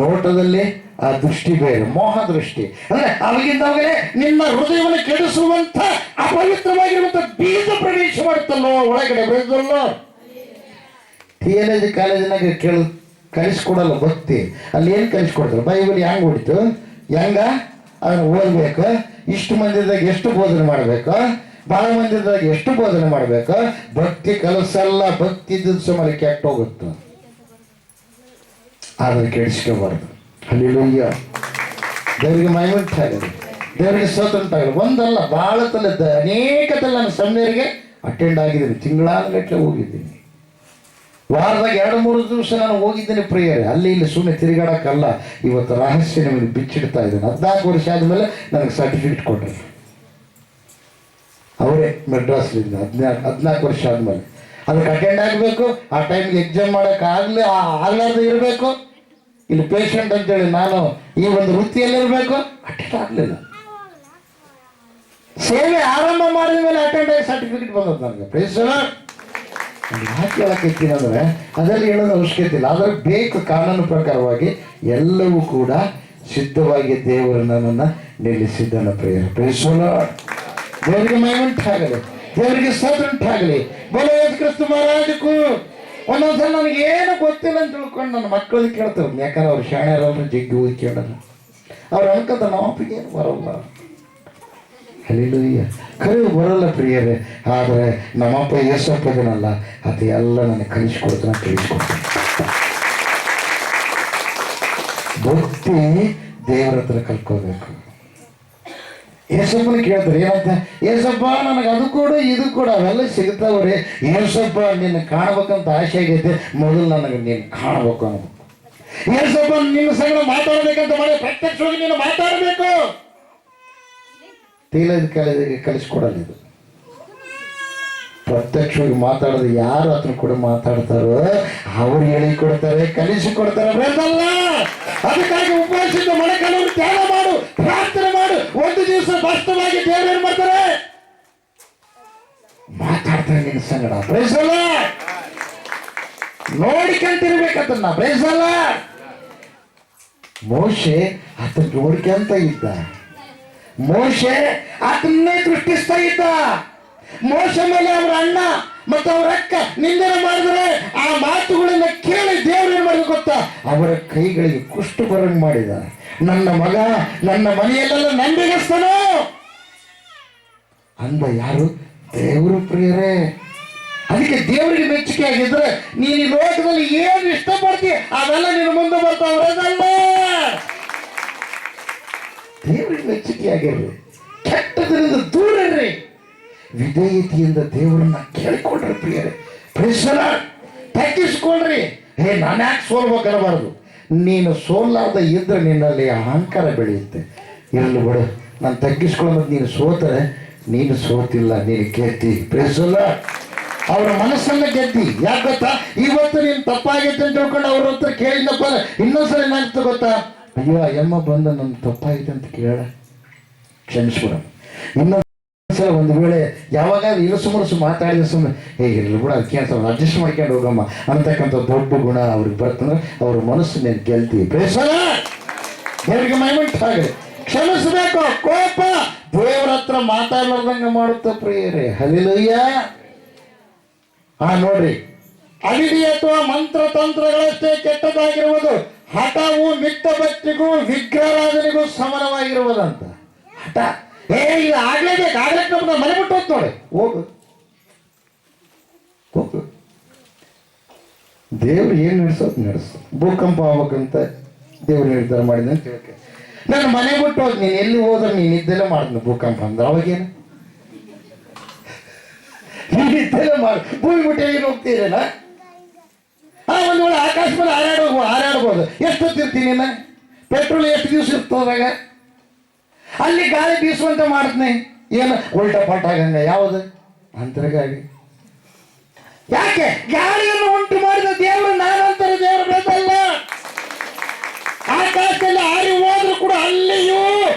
ನೋಟದಲ್ಲಿ ಆ ದೃಷ್ಟಿ ಬೇರೆ, ಮೋಹ ದೃಷ್ಟಿ. ಅಂದ್ರೆ ಅವಾಗಿಂದಾಗಲೇ ನಿಮ್ಮ ಹೃದಯವನ್ನು ಕೆಡಿಸುವಂಥ ಅಪವಿತ್ರವಾಗಿರುವಂಥ ಬೀಜ ಪ್ರವೇಶ ಮಾಡುತ್ತಲ್ಲೋ ಒಳಗಡೆ. ಬೆಳೆದಲ್ಲೋ TLJ ಕಾಲೇಜಿನಾಗ ಕಲಿಸ್ಕೊಡಲ್ಲ ಭಕ್ತಿ. ಅಲ್ಲಿ ಏನು ಕಲಿಸ್ಕೊಡ್ತಾರೆ, ಬೈಬಲ್ ಹೆಂಗೆ ಹೊಡಿತು, ಹೆಂಗ ಅದನ್ನು ಓದಬೇಕು, ಇಷ್ಟು ಮಂದಿದಾಗ ಎಷ್ಟು ಬೋಧನೆ ಮಾಡಬೇಕು, ಭಾಳ ಮಂದಿದಾಗ ಎಷ್ಟು ಬೋಧನೆ ಮಾಡಬೇಕು. ಭಕ್ತಿ ಕಲಿಸಲ್ಲ, ಭಕ್ತಿ ದಿವಸ ಮೇಲೆ ಕೆಟ್ಟ ಹೋಗುತ್ತೆ. ಅದನ್ನು ಕೆಡಿಸ್ಕೋಬಾರ್ದು. ಹಲ್ಲೆಲೂಯಾ. ದೇವರಿಗೆ ಮಹಿಮೆ ಉಂಟಾಗಲಿ, ದೇವರಿಗೆ ಸ್ತೋತ್ರ ಉಂಟಾಗಲಿ. ಒಂದಲ್ಲ ಭಾಳ ತಲೆದ ಅನೇಕ ತಲೆ ನನ್ನ ಸಮ್ಮೇರಿಗೆ ಅಟೆಂಡ್ ಆಗಿದ್ದೀನಿ. ತಿಂಗಳಾನುಗಟ್ಟಲೆ ಹೋಗಿದ್ದೀನಿ. ವಾರದಾಗ 2-3 ದಿವಸ ನಾನು ಹೋಗಿದ್ದೇನೆ ಪ್ರೇಯರ್. ಅಲ್ಲಿ ಇಲ್ಲಿ ಸುಮ್ಮನೆ ತಿರುಗಾಡಕ್ಕಲ್ಲ. ಇವತ್ತು ರಹಸ್ಯ ನಿಮಗೆ ಬಿಚ್ಚಿಡ್ತಾ ಇದ್ದೇನೆ. 14 ವರ್ಷ ಆದಮೇಲೆ ನನಗೆ ಸರ್ಟಿಫಿಕೇಟ್ ಕೊಟ್ಟರು ಅವರೇ ಮೆಡ್ರಾಸ್ಲಿಂದ. 14 ವರ್ಷ ಆದಮೇಲೆ ಅದಕ್ಕೆ ಅಟೆಂಡ್ ಆಗಬೇಕು. ಆ ಟೈಮ್ಗೆ ಎಕ್ಸಾಮ್ ಮಾಡೋಕ್ಕಾಗಲಿ ಆಗಲಾರ್ದು ಇರಬೇಕು. ಇಲ್ಲಿ ಪೇಷಂಟ್ ಅಂತೇಳಿ ನಾನು ಈ ಒಂದು ವೃತ್ತಿಯಲ್ಲಿರಬೇಕು. ಅಟೆಂಡ್ ಆಗಲಿಲ್ಲ. ಸೇವೆ ಆರಂಭ ಮಾಡಿದ ಮೇಲೆ ಅಟೆಂಡ್ ಆಗಿ ಸರ್ಟಿಫಿಕೇಟ್ ಬಂದದ್ದು ನನಗೆ. Praise Lord. ಯಾಕೆ ಹೇಳಕ್ಕಿದ್ದೀನಿ ಅಂದರೆ ಅದರಲ್ಲಿ ಹೇಳೋದು ಅವಶ್ಯಕತೆ ಇಲ್ಲ. ಆದರೆ ಬೇಕು ಕಾನೂನು ಪ್ರಕಾರವಾಗಿ ಎಲ್ಲವೂ ಕೂಡ ಸಿದ್ಧವಾಗಿ ದೇವರು ನನ್ನನ್ನು ನಿಲ್ಲಿಸಿದ್ದನ್ನು ಪ್ರೇಯರ್. Price lord. ದೇವರಿಗೆ ಮಹಿಮೆ ಉಂಟಾಗಲಿ, ದೇವರಿಗೆ ಸ್ತೋತ್ರ ಉಂಟಾಗಲಿ. ಬೋಲೋ ಯೇಸು ಕ್ರಿಸ್ತ ಮಹಾರಾಜಕು. ಒಂದೊಂದ್ಸಲ ನನಗೆ ಏನು ಗೊತ್ತಿಲ್ಲ ಅಂತ ತಿಳ್ಕೊಂಡು ನನ್ನ ಮಕ್ಕಳಿಗೆ ಕೇಳ್ತಾರೆ. ಯಾಕಂದ್ರೆ ಅವ್ರು ಶಾಣ್ಯರವ್ರು ಜಗ್ಗಿ ಹೋಗಿ ಕೇಳೋಣ. ಅವ್ರು ಅನ್ಕೊಂತ ನಮ್ಮಪ್ಪಿಗೆ ಏನು ಬರೋಲ್ಲ. ಹಲ್ಲೆಲೂಯಾ. ಕರೆ ಬರೋಲ್ಲ ಪ್ರಿಯರೇ. ಆದರೆ ನಮ್ಮಪ್ಪ ಯೇಸಪ್ಪದನಲ್ಲ, ಅದು ಎಲ್ಲ ನನಗೆ ಕಲಿಸ್ಕೊಡ್ತಾನೆ, ತಿಳಿಸ್ಕೊಡ್ತಾನೆ. ಭಕ್ತಿ ದೇವರ ಹತ್ರ ಕಲ್ಕೋಬೇಕು. ಏಸಪ್ಪನ ಕೇಳ್ತಾರೆ ಏನಂತ, ಏಸಪ್ಪ ನನಗೆ ಅದು ಕೂಡ ಇದು ಕೂಡ ಅವೆಲ್ಲ ಸಿಗ್ತಾವ್ರಿ. ಏಸಪ್ಪ ನಿನ್ನ ಕಾಣ್ಬೇಕಂತ ಆಸೆ ಆಗೈತೆ, ಮೊದಲು ನನಗೆ ನೀನು ಕಾಣಬೇಕು ಅನ್ನಬೇಕು. ಏಸಪ್ಪ ನಿನ್ನ ಸಂಗಡ ಮಾತಾಡ್ಬೇಕಂತ ಮಾಡಿ ಪ್ರತ್ಯಕ್ಷವಾಗಿ ನೀನು ಮಾತಾಡಬೇಕು. TLJ ಕಾಲೇಜಿಗೆ ಕಲಿಸ್ಕೊಡಲ್ಲ ಇದು. ಪ್ರತ್ಯಕ್ಷವಾಗಿ ಮಾತಾಡೋದು ಯಾರು ಅದನ್ನ ಕೂಡ ಮಾತಾಡ್ತಾರೋ ಅವ್ರು ಹೇಳಿಕೊಡ್ತಾರೆ, ಕಲಿಸಿಕೊಡ್ತಾರೆ. ಬರೋದಲ್ಲ. ಅದಕ್ಕಾಗಿ ಉಪವಾಸದಿಂದ ಮೊಣಕಾಲನ್ನು ತ್ಯಾಗ ಮಾಡು, ಪ್ರಾರ್ಥನೆ ಮಾಡು. ಒಂದು ದಿವಸ ವಾಸ್ತವವಾಗಿ ದೇವರು ಏನ್ ಮಾಡ್ತಾರೆ, ಮಾತಾಡ್ತಾರೆ ನಿನ್ನ ಸಂಗಡ. Praise lord. ನೋಡ್ಕೊಂತಿರ್ಬೇಕದನ್ನ. Praise lord. ಮೋಶೆ ಆತ ನೋಡ್ಕೊಂತ ಇದ್ದ. ಮೋಶೆ ಆತನ್ನೇ ದೃಷ್ಟಿಸ್ತಾ ಇದ್ದ. ಮೋಶೆ ಮೇಲೆ ಅವರ ಅಣ್ಣ ಮತ್ತು ಅವರ ಅಕ್ಕ ನಿಂದನೆ ಮಾಡಿದರೆ ಆ ಮಾತುಗಳನ್ನ ಕೇಳಿ ದೇವರು ಏನ್ ಮಾಡಿದ ಗೊತ್ತಾ, ಅವರ ಕೈಗಳಿಗೆ ಕುಷ್ಠ ಬರಂಗ್ ಮಾಡಿದ. ನನ್ನ ಮಗ ನನ್ನ ಮನೆಯಲ್ಲೆಲ್ಲ ನಂಬಿಗಸ್ತನು ಅಂದ ಯಾರು? ದೇವರು ಪ್ರಿಯರೇ. ಅದಕ್ಕೆ ದೇವರಿಗೆ ಮೆಚ್ಚುಗೆ ಆಗಿದ್ರೆ ನೀನು ಈ ಲೋಕದಲ್ಲಿ ಏನು ಇಷ್ಟಪಡ್ತೀಯ ಅವೆಲ್ಲ ನೀನು ಮುಂದೆ ಬರ್ತಾವ್ರದಲ್ಲ. ದೇವರಿಗೆ ಮೆಚ್ಚುಗೆ ಆಗಿರ್ರಿ, ಕೆಟ್ಟದರಿಂದ ದೂರ ಇರ್ರಿ, ವಿಧೇಯತೆಯಿಂದ ದೇವರನ್ನ ಕೇಳಿಕೊಡ್ರಿ ಪ್ರಿಯರೇ. Praise lord. ತಗ್ಗಿಸ್ಕೊಳ್ರಿ. ನಾನು ಯಾಕೆ ಸೋಲ್ಬೇಕನ್ನಬಾರ್ದು. ನೀನು ಸೋಲಾರ್ದ ಇದ್ರೆ ನಿನ್ನಲ್ಲಿ ಅಹಂಕಾರ ಬೆಳೆಯುತ್ತೆ. ಇರಲಿ ಬಿಡು, ನಾನು ತಗ್ಗಿಸ್ಕೊಳ್ಳೋದು. ನೀನು ಸೋತರೆ ನೀನು ಸೋತಿಲ್ಲ, ನೀನು ಗೆದ್ದಿ. ಪ್ರೇಸಲ್ಲ, ಅವರ ಮನಸ್ಸನ್ನ ಗೆದ್ದಿ. ಯಾಕೆ ಗೊತ್ತಾ? ಇವತ್ತು ನೀನು ತಪ್ಪಾಗೈತೆ ಅಂತ ತಿಳ್ಕೊಂಡು ಅವ್ರ ಹತ್ರ ಕೇಳಿದಪ್ಪ, ಇನ್ನೊಂದ್ಸಲ ಏನಾಗ್ತದೆ ಗೊತ್ತಾ? ಅಯ್ಯೋ ಅಯ್ಯಮ್ಮ ಬಂದ ನನ್ನ ತಪ್ಪಾಗೈತೆ ಅಂತ ಕೇಳ, ಕ್ಷಮಿಸ್ಬಿಡ. ಇನ್ನೊಂದ್ಸಲ ಒಂದು ವೇಳೆ ಯಾವಾಗಾದ್ರೂ ಇರಸು ಮುರಸು ಮಾತಾಡಿದ ಸುಮ್ಮನೆ ಇರಲಿ ಬಿಡ, ಅದಕ್ಕೆ ಅಡ್ಜಸ್ಟ್ ಮಾಡ್ಕೊಂಡು ಹೋಗಮ್ಮ ಅಂತಕ್ಕಂಥ ದೊಡ್ಡ ಗುಣ ಅವ್ರಿಗೆ ಬರ್ತಂದ್ರೆ ಅವ್ರ ಮನಸ್ಸು ನೀನು ಗೆಲ್ತಿ. ಪ್ರೇಸಲ್ಲ, ದೇವರಿಗೆ ಮಹಿಮೆಂಟಾಗಲಿ. ಕ್ಷಮಿಸಬೇಕು. ಕೋಪ ದೇವರ ಹತ್ರ ಮಾತಾಡ್ಲಾರ್ದಂಗೆ ಮಾಡುತ್ತ ಪ್ರಿಯರೇ. ಹಲ್ಲೆಲೂಯ. ನೋಡ್ರಿ, ಅವಿಧಿ ಅಥವಾ ಮಂತ್ರ ತಂತ್ರಗಳಷ್ಟೇ ಕೆಟ್ಟದಾಗಿರುವುದು, ಹಠವು ಮಿಕ್ಕ ಭಕ್ತಿಗೂ ವಿಗ್ರಹಾರಾಧನೆಗೂ ಸಮಾನವಾಗಿರುವುದಂತ. ಹಠ ಇದು ಆಗ್ಲೇಬೇಕು, ಆಗ್ಲಿಕ್ಕೆ ಮನೆ ಬಿಟ್ಟು ಹೋದ್ ನೋಡಿ, ಹೋಗು ಹೋಗು. ದೇವ್ರು ಏನು ನಡೆಸೋದು ನಡೆಸು. ಭೂಕಂಪ ಆಗ್ಬೇಕಂತ ದೇವ್ರು ನಿರ್ಧಾರ ಮಾಡಿದ ಅಂತ ಹೇಳ್ಕೆ, ನಾನು ಮನೆ ಬಿಟ್ಟು ಹೋದ್, ನೀನು ಎಲ್ಲಿ ಹೋದ್ರೆ ನೀನು ಇದ್ದೆಲ್ಲ ಮಾಡಿದ್ನ ಭೂಕಂಪ ಅಂದ್ರೆ ಅವಾಗೇನು ನೀನಿದ್ದೆಲ್ಲ ಮಾಡಿ ಭೂಮಿ ಬಿಟ್ಟು ಏನು ಹೋಗ್ತೀರೇನ? ಒಂದು ವೇಳೆ ಆಕಾಶ ಮೇಲೆ ಹಾರಾಡ್ಬೋದು. ಎಷ್ಟೊತ್ತಿರ್ತೀನಿ ನೀನು? ಪೆಟ್ರೋಲ್ ಎಷ್ಟು ದಿವಸ ಇರ್ತದಾಗ? ಅಲ್ಲಿ ಗಾಳಿ ಬೀಸುವಂತ ಮಾಡ್ತೀನಿ, ಏನು ಉಲ್ಟಾ ಪಾಠ ಆಗಂಗ. ಯಾವುದು? ಅಂತರಗಾಳಿ. ಯಾಕೆ ಗಾಳಿಯನ್ನು ಉಂಟು ಮಾಡಿದ ದೇವರು ನಾನಂತರ ದೇವರು ಬೇಕಲ್ಲ. ಆಕಾಶದಲ್ಲಿ ಹಾರಿ ಹೋದ್ರು ಕೂಡ ಅಲ್ಲಿಯೂ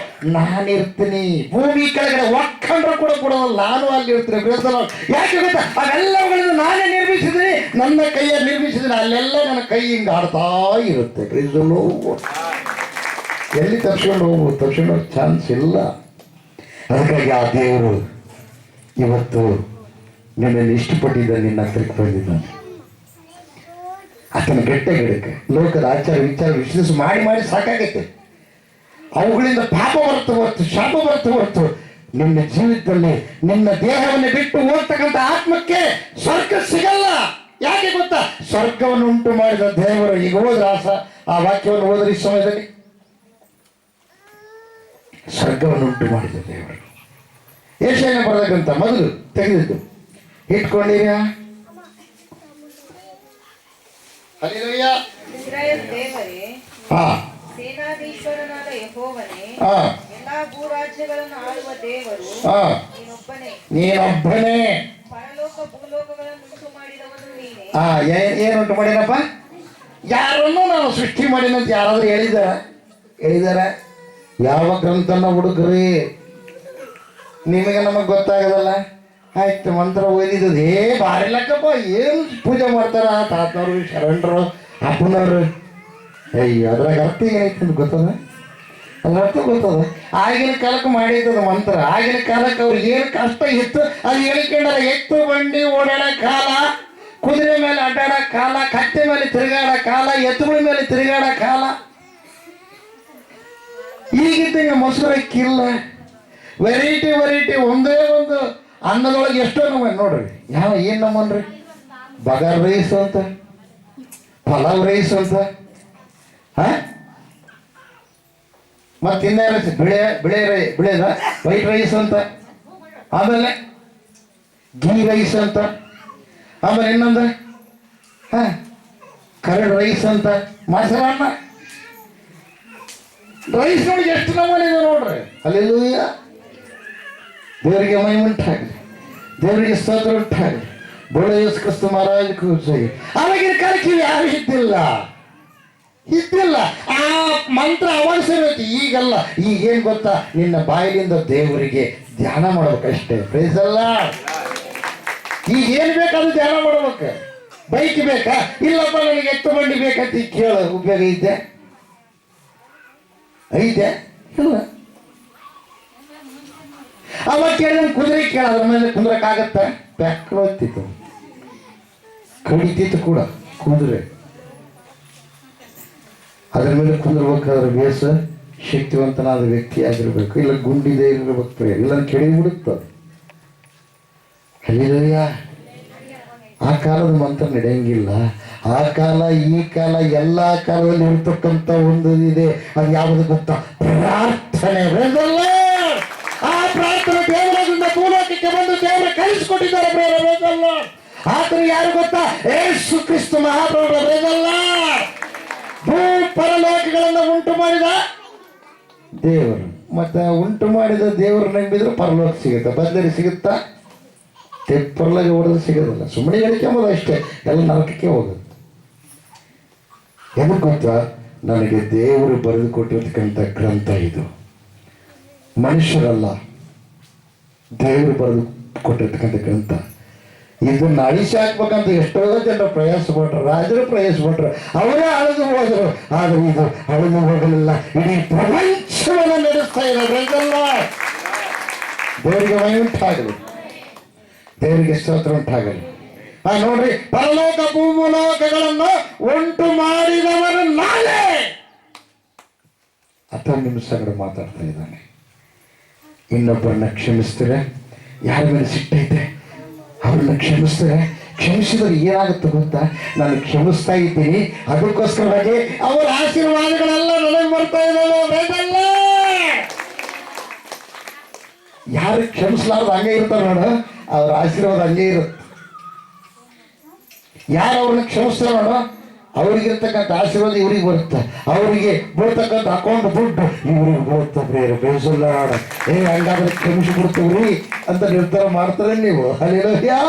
ನಾನಿರ್ತೀನಿ. ಭೂಮಿ ಕೆಳಗಡೆ ಒಕ್ಕಂಡ್ರು ಕೂಡ ಕೊಡೋಲ್ಲ, ನಾನು ಅಲ್ಲಿ ಇರ್ತೀನಿ. ಬೇಸಲ್ಲ. ಯಾಕೆ ಗೊತ್ತಾ? ಅವೆಲ್ಲವುಗಳಿಂದ ನಾನೇ ನಿರ್ಮಿಸಿದ್ದೀನಿ, ನನ್ನ ಕೈಯಲ್ಲಿ ನಿರ್ಮಿಸಿದ್ದೀನಿ. ಅಲ್ಲೆಲ್ಲ ನನ್ನ ಕೈ ಹಿಂಗೆ ಆಡ್ತಾ ಇರುತ್ತೆ. ಪ್ರೀಸಲು ಎಲ್ಲಿ ತಪ್ಸ್ಕೊಂಡು ಹೋಗ್ಬೋದು, ತಪ್ಸ್ಕೊಂಡು ಹೋಗೋ ಚಾನ್ಸ್ ಇಲ್ಲ. ಅದಕ್ಕಾಗಿ ಆ ದೇವರು ಇವತ್ತು ನಿನ್ನನ್ನು ಇಷ್ಟಪಟ್ಟಿದ್ದ, ನಿನ್ನ ಹತ್ರಕ್ಕೆ ಬಂದಿದ್ದಾನೆ. ಆತನ ಗಟ್ಟ ಗಿಡಕ್ಕೆ ಲೋಕದ ಆಚಾರ ವಿಚಾರ ವಿಶ್ಲೇಷ ಮಾಡಿ ಮಾಡಿ ಸಾಕಾಗೈತೆ. ಅವುಗಳಿಂದ ಪಾಪ ಬರುತ್ತೆ ಹೊರತು, ಶಾಪ ಬರುತ್ತೆ ಹೊರತು, ನಿನ್ನ ಜೀವಿತದಲ್ಲಿ ನಿನ್ನ ದೇಹವನ್ನು ಬಿಟ್ಟು ಹೋಗ್ತಕ್ಕಂಥ ಆತ್ಮಕ್ಕೆ ಸ್ವರ್ಗ ಸಿಗಲ್ಲ. ಯಾಕೆ ಗೊತ್ತಾ? ಸ್ವರ್ಗವನ್ನು ಉಂಟು ಮಾಡಿದ ದೇವರು. ಈಗ ಹೋದ್ರ ಆ ವಾಕ್ಯವನ್ನು ಹೋದ್ರೆ ಈ ಸಮಯದಲ್ಲಿ ಸ್ವರ್ಗವನ್ನು ಉಂಟು ಮಾಡಿದ ದೇವರು. ಯೆಶಾಯನ ಬರೆದಕ್ಕಂತ ಮೊದಲು ತೆಗೆದಿದ್ದು ಇಟ್ಕೊಂಡಿರ. ಇಸ್ರಾಯೇಲ್ ದೇವರೇ, ಸೇನಾಧೀಶ್ವರನಾದ ಯೆಹೋವನೇ, ಎಲ್ಲಾ ಭೂರಾಜ್ಯಗಳನ್ನು ಆಳುವ ದೇವರು ನೀನೊಬ್ಬನೇ. ಪರಲೋಕ ಭೂಲೋಕಗಳನ್ನು ಉಂಟು ಮಾಡಿದವನು ನೀನೇ. ಏನುಂಟು ಮಾಡಿನಪ್ಪ? ಯಾರನ್ನು ನಾನು ಸೃಷ್ಟಿ ಮಾಡಿನಂತ ಯಾರಾದ್ರೂ ಹೇಳಿದಾರ? ಯಾವ ಗ್ರಂಥನ ಹುಡುಗ್ರಿ? ನಿಮಗೆ ನಮಗೆ ಗೊತ್ತಾಗದಲ್ಲ. ಆಯ್ತು, ಮಂತ್ರ ಓದಿದ್ದು ಭಾರಿ ಲೆಕ್ಕಪ್ಪ. ಏನು ಪೂಜೆ ಮಾಡ್ತಾರ ತಾತನವರು, ಶರಣರು, ಅಪ್ಪನವರು. ಅಯ್ಯೋ, ಅದ್ರಾಗ ಅರ್ಥ ಏನೈತೆ ಅಂತ ಗೊತ್ತದ? ಅದ್ರ ಅರ್ಥ ಗೊತ್ತದ? ಆಗಿನ ಕಾಲಕ್ಕೆ ಮಾಡಿದ್ದದ ಮಂತ್ರ. ಆಗಿನ ಕಾಲಕ್ಕೆ ಅವ್ರಿಗೆ ಏನು ಕಷ್ಟ ಇತ್ತು ಅದು ಹೇಳ್ಕೊಂಡಾರ. ಎತ್ತು ಬಂಡಿ ಓಡಾಡೋ ಕಾಲ, ಕುದುರೆ ಮೇಲೆ ಅಡ್ಡಾಡೋ ಕಾಲ, ಕತ್ತೆ ಮೇಲೆ ತಿರುಗಾಡೋ ಕಾಲ, ಎತ್ತುಗಳ ಮೇಲೆ ತಿರುಗಾಡೋ ಕಾಲ. ಈಗಿದ್ದಂಗೆ ಮೊಸರು ಅಕ್ಕಿಲ್ಲ. ವೆರೈಟಿ ಒಂದೇ ಒಂದು ಅನ್ನದೊಳಗೆ ಎಷ್ಟೋ ನಮ್ಮನ್ನು ನೋಡ್ರಿ. ಏನು ನಮ್ಮನ್ರಿ? ಬಗಾರ್ ರೈಸ್ ಅಂತ, ಪಲಾವ್ ರೈಸ್ ಅಂತ, ಮತ್ತೆ ಇನ್ನ ಬಿಳೆದ ವೈಟ್ ರೈಸ್ ಅಂತ, ಆಮೇಲೆ ಗೀ ರೈಸ್ ಅಂತ, ಆಮೇಲೆ ಇನ್ನೊಂದು ಕರಡ್ ರೈಸ್ ಅಂತ, ಮೊಸರನ್ನ ರೈಸ್ ನೋಡಿ ಎಷ್ಟು ನಮ್ಮನೆ ಇದೆ ನೋಡ್ರಿ. ಹಲ್ಲೆಲೂಯಾ. ದೇವರಿಗೆ ಮಹಿಮೆಂಟಾಗಲಿ, ದೇವರಿಗೆ ಸ್ತೋತ್ರ ಉಂಟಾಗಲಿ. ಬೋಳ ಯೇಸು ಕ್ರಿಸ್ತ ಮಹಾರಾಜ ಕೂರ್ಸೋಗಿ. ಆವಾಗಿನ ಕಾಲಕ್ಕೆ ಯಾರು ಇದ್ದಿಲ್ಲ. ಆ ಮಂತ್ರ ಅವಾಗ ಸೇರೈತಿ, ಈಗಲ್ಲ. ಈಗೇನು ಗೊತ್ತಾ? ನಿನ್ನ ಬಾಯಿಲಿಂದ ದೇವರಿಗೆ ಧ್ಯಾನ ಮಾಡ್ಬೇಕಷ್ಟೇ. ಪ್ರೈಸ್ ಅಲ್ಲ. ಈಗ ಏನು ಬೇಕಾದ್ರೂ ಧ್ಯಾನ ಮಾಡ್ಬೇಕು. ಬೈಕ್ ಬೇಕಾ? ಇಲ್ಲಪ್ಪ ನನಗೆ ಎತ್ತು ಬಂಡಿ ಬೇಕಂತ ಕೇಳ ಉಪಯೋಗ ಐತೆ? ಇಲ್ಲ. ಅವಾಗ ಕೇಳಿದ ಕುದುರೆ ಕೇಳ, ಅದ್ರ ಮೇಲೆ ಕುಂದ್ರಕ್ಕಾಗತ್ತ? ಬ್ಯಾಕ್ಳು ಹೋಗ್ತಿತ್ತು, ಕಡಿತಿತ್ತು ಕೂಡ ಕುದುರೆ. ಅದ್ರ ಮೇಲೆ ಕುಂದ್ರಬೇಕಾದ್ರೆ ಬೇಸ ಶಕ್ತಿವಂತನಾದ ವ್ಯಕ್ತಿ ಆಗಿರ್ಬೇಕು, ಇಲ್ಲ ಗುಂಡಿದೆ ಇರಬೇಕು, ಇಲ್ಲ ಕೆಳಗೆ ಬಿಡುತ್ತದೆ. ಹಲ್ಲೆಲೂಯಾ. ಆ ಕಾಲದ ಮಂತ್ರ ನಡೆಯಂಗಿಲ್ಲ. ಆ ಕಾಲ ಈ ಕಾಲ ಎಲ್ಲ ಕಾಲದಲ್ಲಿ ಇರ್ತಕ್ಕಂಥ ಒಂದು ಇದೆ. ಅದು ಯಾವುದು ಗೊತ್ತಾ? ಪ್ರಾರ್ಥನೆ. ಆ ಪ್ರಾರ್ಥನೆ ದೇವರದಿಂದ ಭೂಲೋಕಕ್ಕೆ ಬಂದು ದೇವರು ಕಲಿಸಿಕೊಟ್ಟಿದ್ದಾರೆ. ಆತನು ಯಾರು ಗೊತ್ತಾ? ಯೇಸು ಕ್ರಿಸ್ತ ಮಹಾಪ್ರಭು. ಭೂ ಪರಲೋಕಗಳನ್ನು ಉಂಟು ಮಾಡಿದ ದೇವರು. ಮತ್ತು ಉಂಟು ಮಾಡಿದ ದೇವರು ನಂಬಿದ್ರೆ ಪರಲೋಕ ಸಿಗುತ್ತೆ, ಬದಲಿ ಸಿಗುತ್ತಾ? ಪರಲೋಕ ಹೊಡೆದು ಸಿಗೋದಿಲ್ಲ. ಸುಮ್ಮನೆ ಹೇಳ್ಕೊಂಬೋದು ಅಷ್ಟೇ, ಎಲ್ಲ ನರಕಕ್ಕೆ ಹೋಗೋದು. ಎದಕ್ಕೆ ಗೊತ್ತಾ? ನನಗೆ ದೇವರು ಬರೆದು ಕೊಟ್ಟಿರ್ತಕ್ಕಂಥ ಗ್ರಂಥ ಇದು. ಮನುಷ್ಯರಲ್ಲ, ದೇವರು ಬರೆದು ಕೊಟ್ಟಿರ್ತಕ್ಕಂಥ ಗ್ರಂಥ. ಇದನ್ನು ಅಳಿಸಿ ಹಾಕ್ಬೇಕಂತ ಎಷ್ಟೋ ಜನ ಪ್ರಯಾಸ ಪಟ್ಟರು, ರಾಜರು ಪ್ರಯಾಸ ಪಟ್ಟರು, ಅವರೇ ಅಳೆದು ಹೋದರು. ಆದರೆ ಇದು ಅಳೆದು ಹೋಗಲಿಲ್ಲ, ಇಡೀ ಪ್ರಪಂಚವನ್ನು ನಡೆಸ್ತಾ ಇದೆ ಗ್ರಂಥಲ್ಲ. ದೇವರಿಗೆ ಮಹಿಮೆ ಉಂಟಾಗಲಿ, ದೇವರಿಗೆ ಸ್ತೋತ್ರ ಉಂಟಾಗಲಿ. ನೋಡ್ರಿ, ಪರಲೋಕ ಭೂಮಲೋಕಗಳನ್ನು ಉಂಟು ಮಾಡಿದವನು ನಾನೇ. ಅಥವಾ ನಿಮ್ಮ ಸಂಗಡ ಮಾತಾಡ್ತಾ ಇದ್ದಾನೆ. ಇನ್ನೊಬ್ಬರನ್ನ ಕ್ಷಮಿಸ್ತಾರೆ, ಯಾರ ಮೇಲೆ ಸಿಟ್ಟೈತೆ ಅವ್ರನ್ನ ಕ್ಷಮಿಸ್ತಾರೆ. ಕ್ಷಮಿಸಿದ್ರೆ ಏನಾಗುತ್ತೆ ಗೊತ್ತಾ? ನಾನು ಕ್ಷಮಿಸ್ತಾ ಇದ್ದೀನಿ, ಅದಕ್ಕೋಸ್ಕರವಾಗಿ ಅವರ ಆಶೀರ್ವಾದಗಳೆಲ್ಲ ನನಗೆ ಬರ್ತಾ ಇದ್ದಾವೆ. ಯಾರು ಕ್ಷಮಿಸ್ಲಾರ್ದು ಹಂಗೆ ಇರ್ತಾರೆ ನೋಡು, ಅವ್ರ ಆಶೀರ್ವಾದ ಹಂಗೆ ಇರುತ್ತೆ. ಯಾರು ಅವ್ರನ್ನ ಕ್ಷಮಿಸ್ತಾರೆ ನೋಡು, ಅವ್ರಿಗಿರ್ತಕ್ಕಂಥ ಆಶೀರ್ವಾದ ಇವ್ರಿಗೆ ಬರುತ್ತೆ. ಅವರಿಗೆ ಬರ್ತಕ್ಕಂಥ ಅಕೌಂಟ್ ದುಡ್ಡು ಇವ್ರಿಗೆ ಬರುತ್ತೆ. ಬೇರೆ ಬೇಸಲ್ಲ ಹಂಗಾದ್ರೆ ಕ್ಷಮಿಸಿ ಬಿಡ್ತೀವ್ರಿ ಅಂತ ನಿರ್ಧಾರ ಮಾಡ್ತಾರೆ ನೀವು. ಹಲ್ಲೆಲೂಯಾ.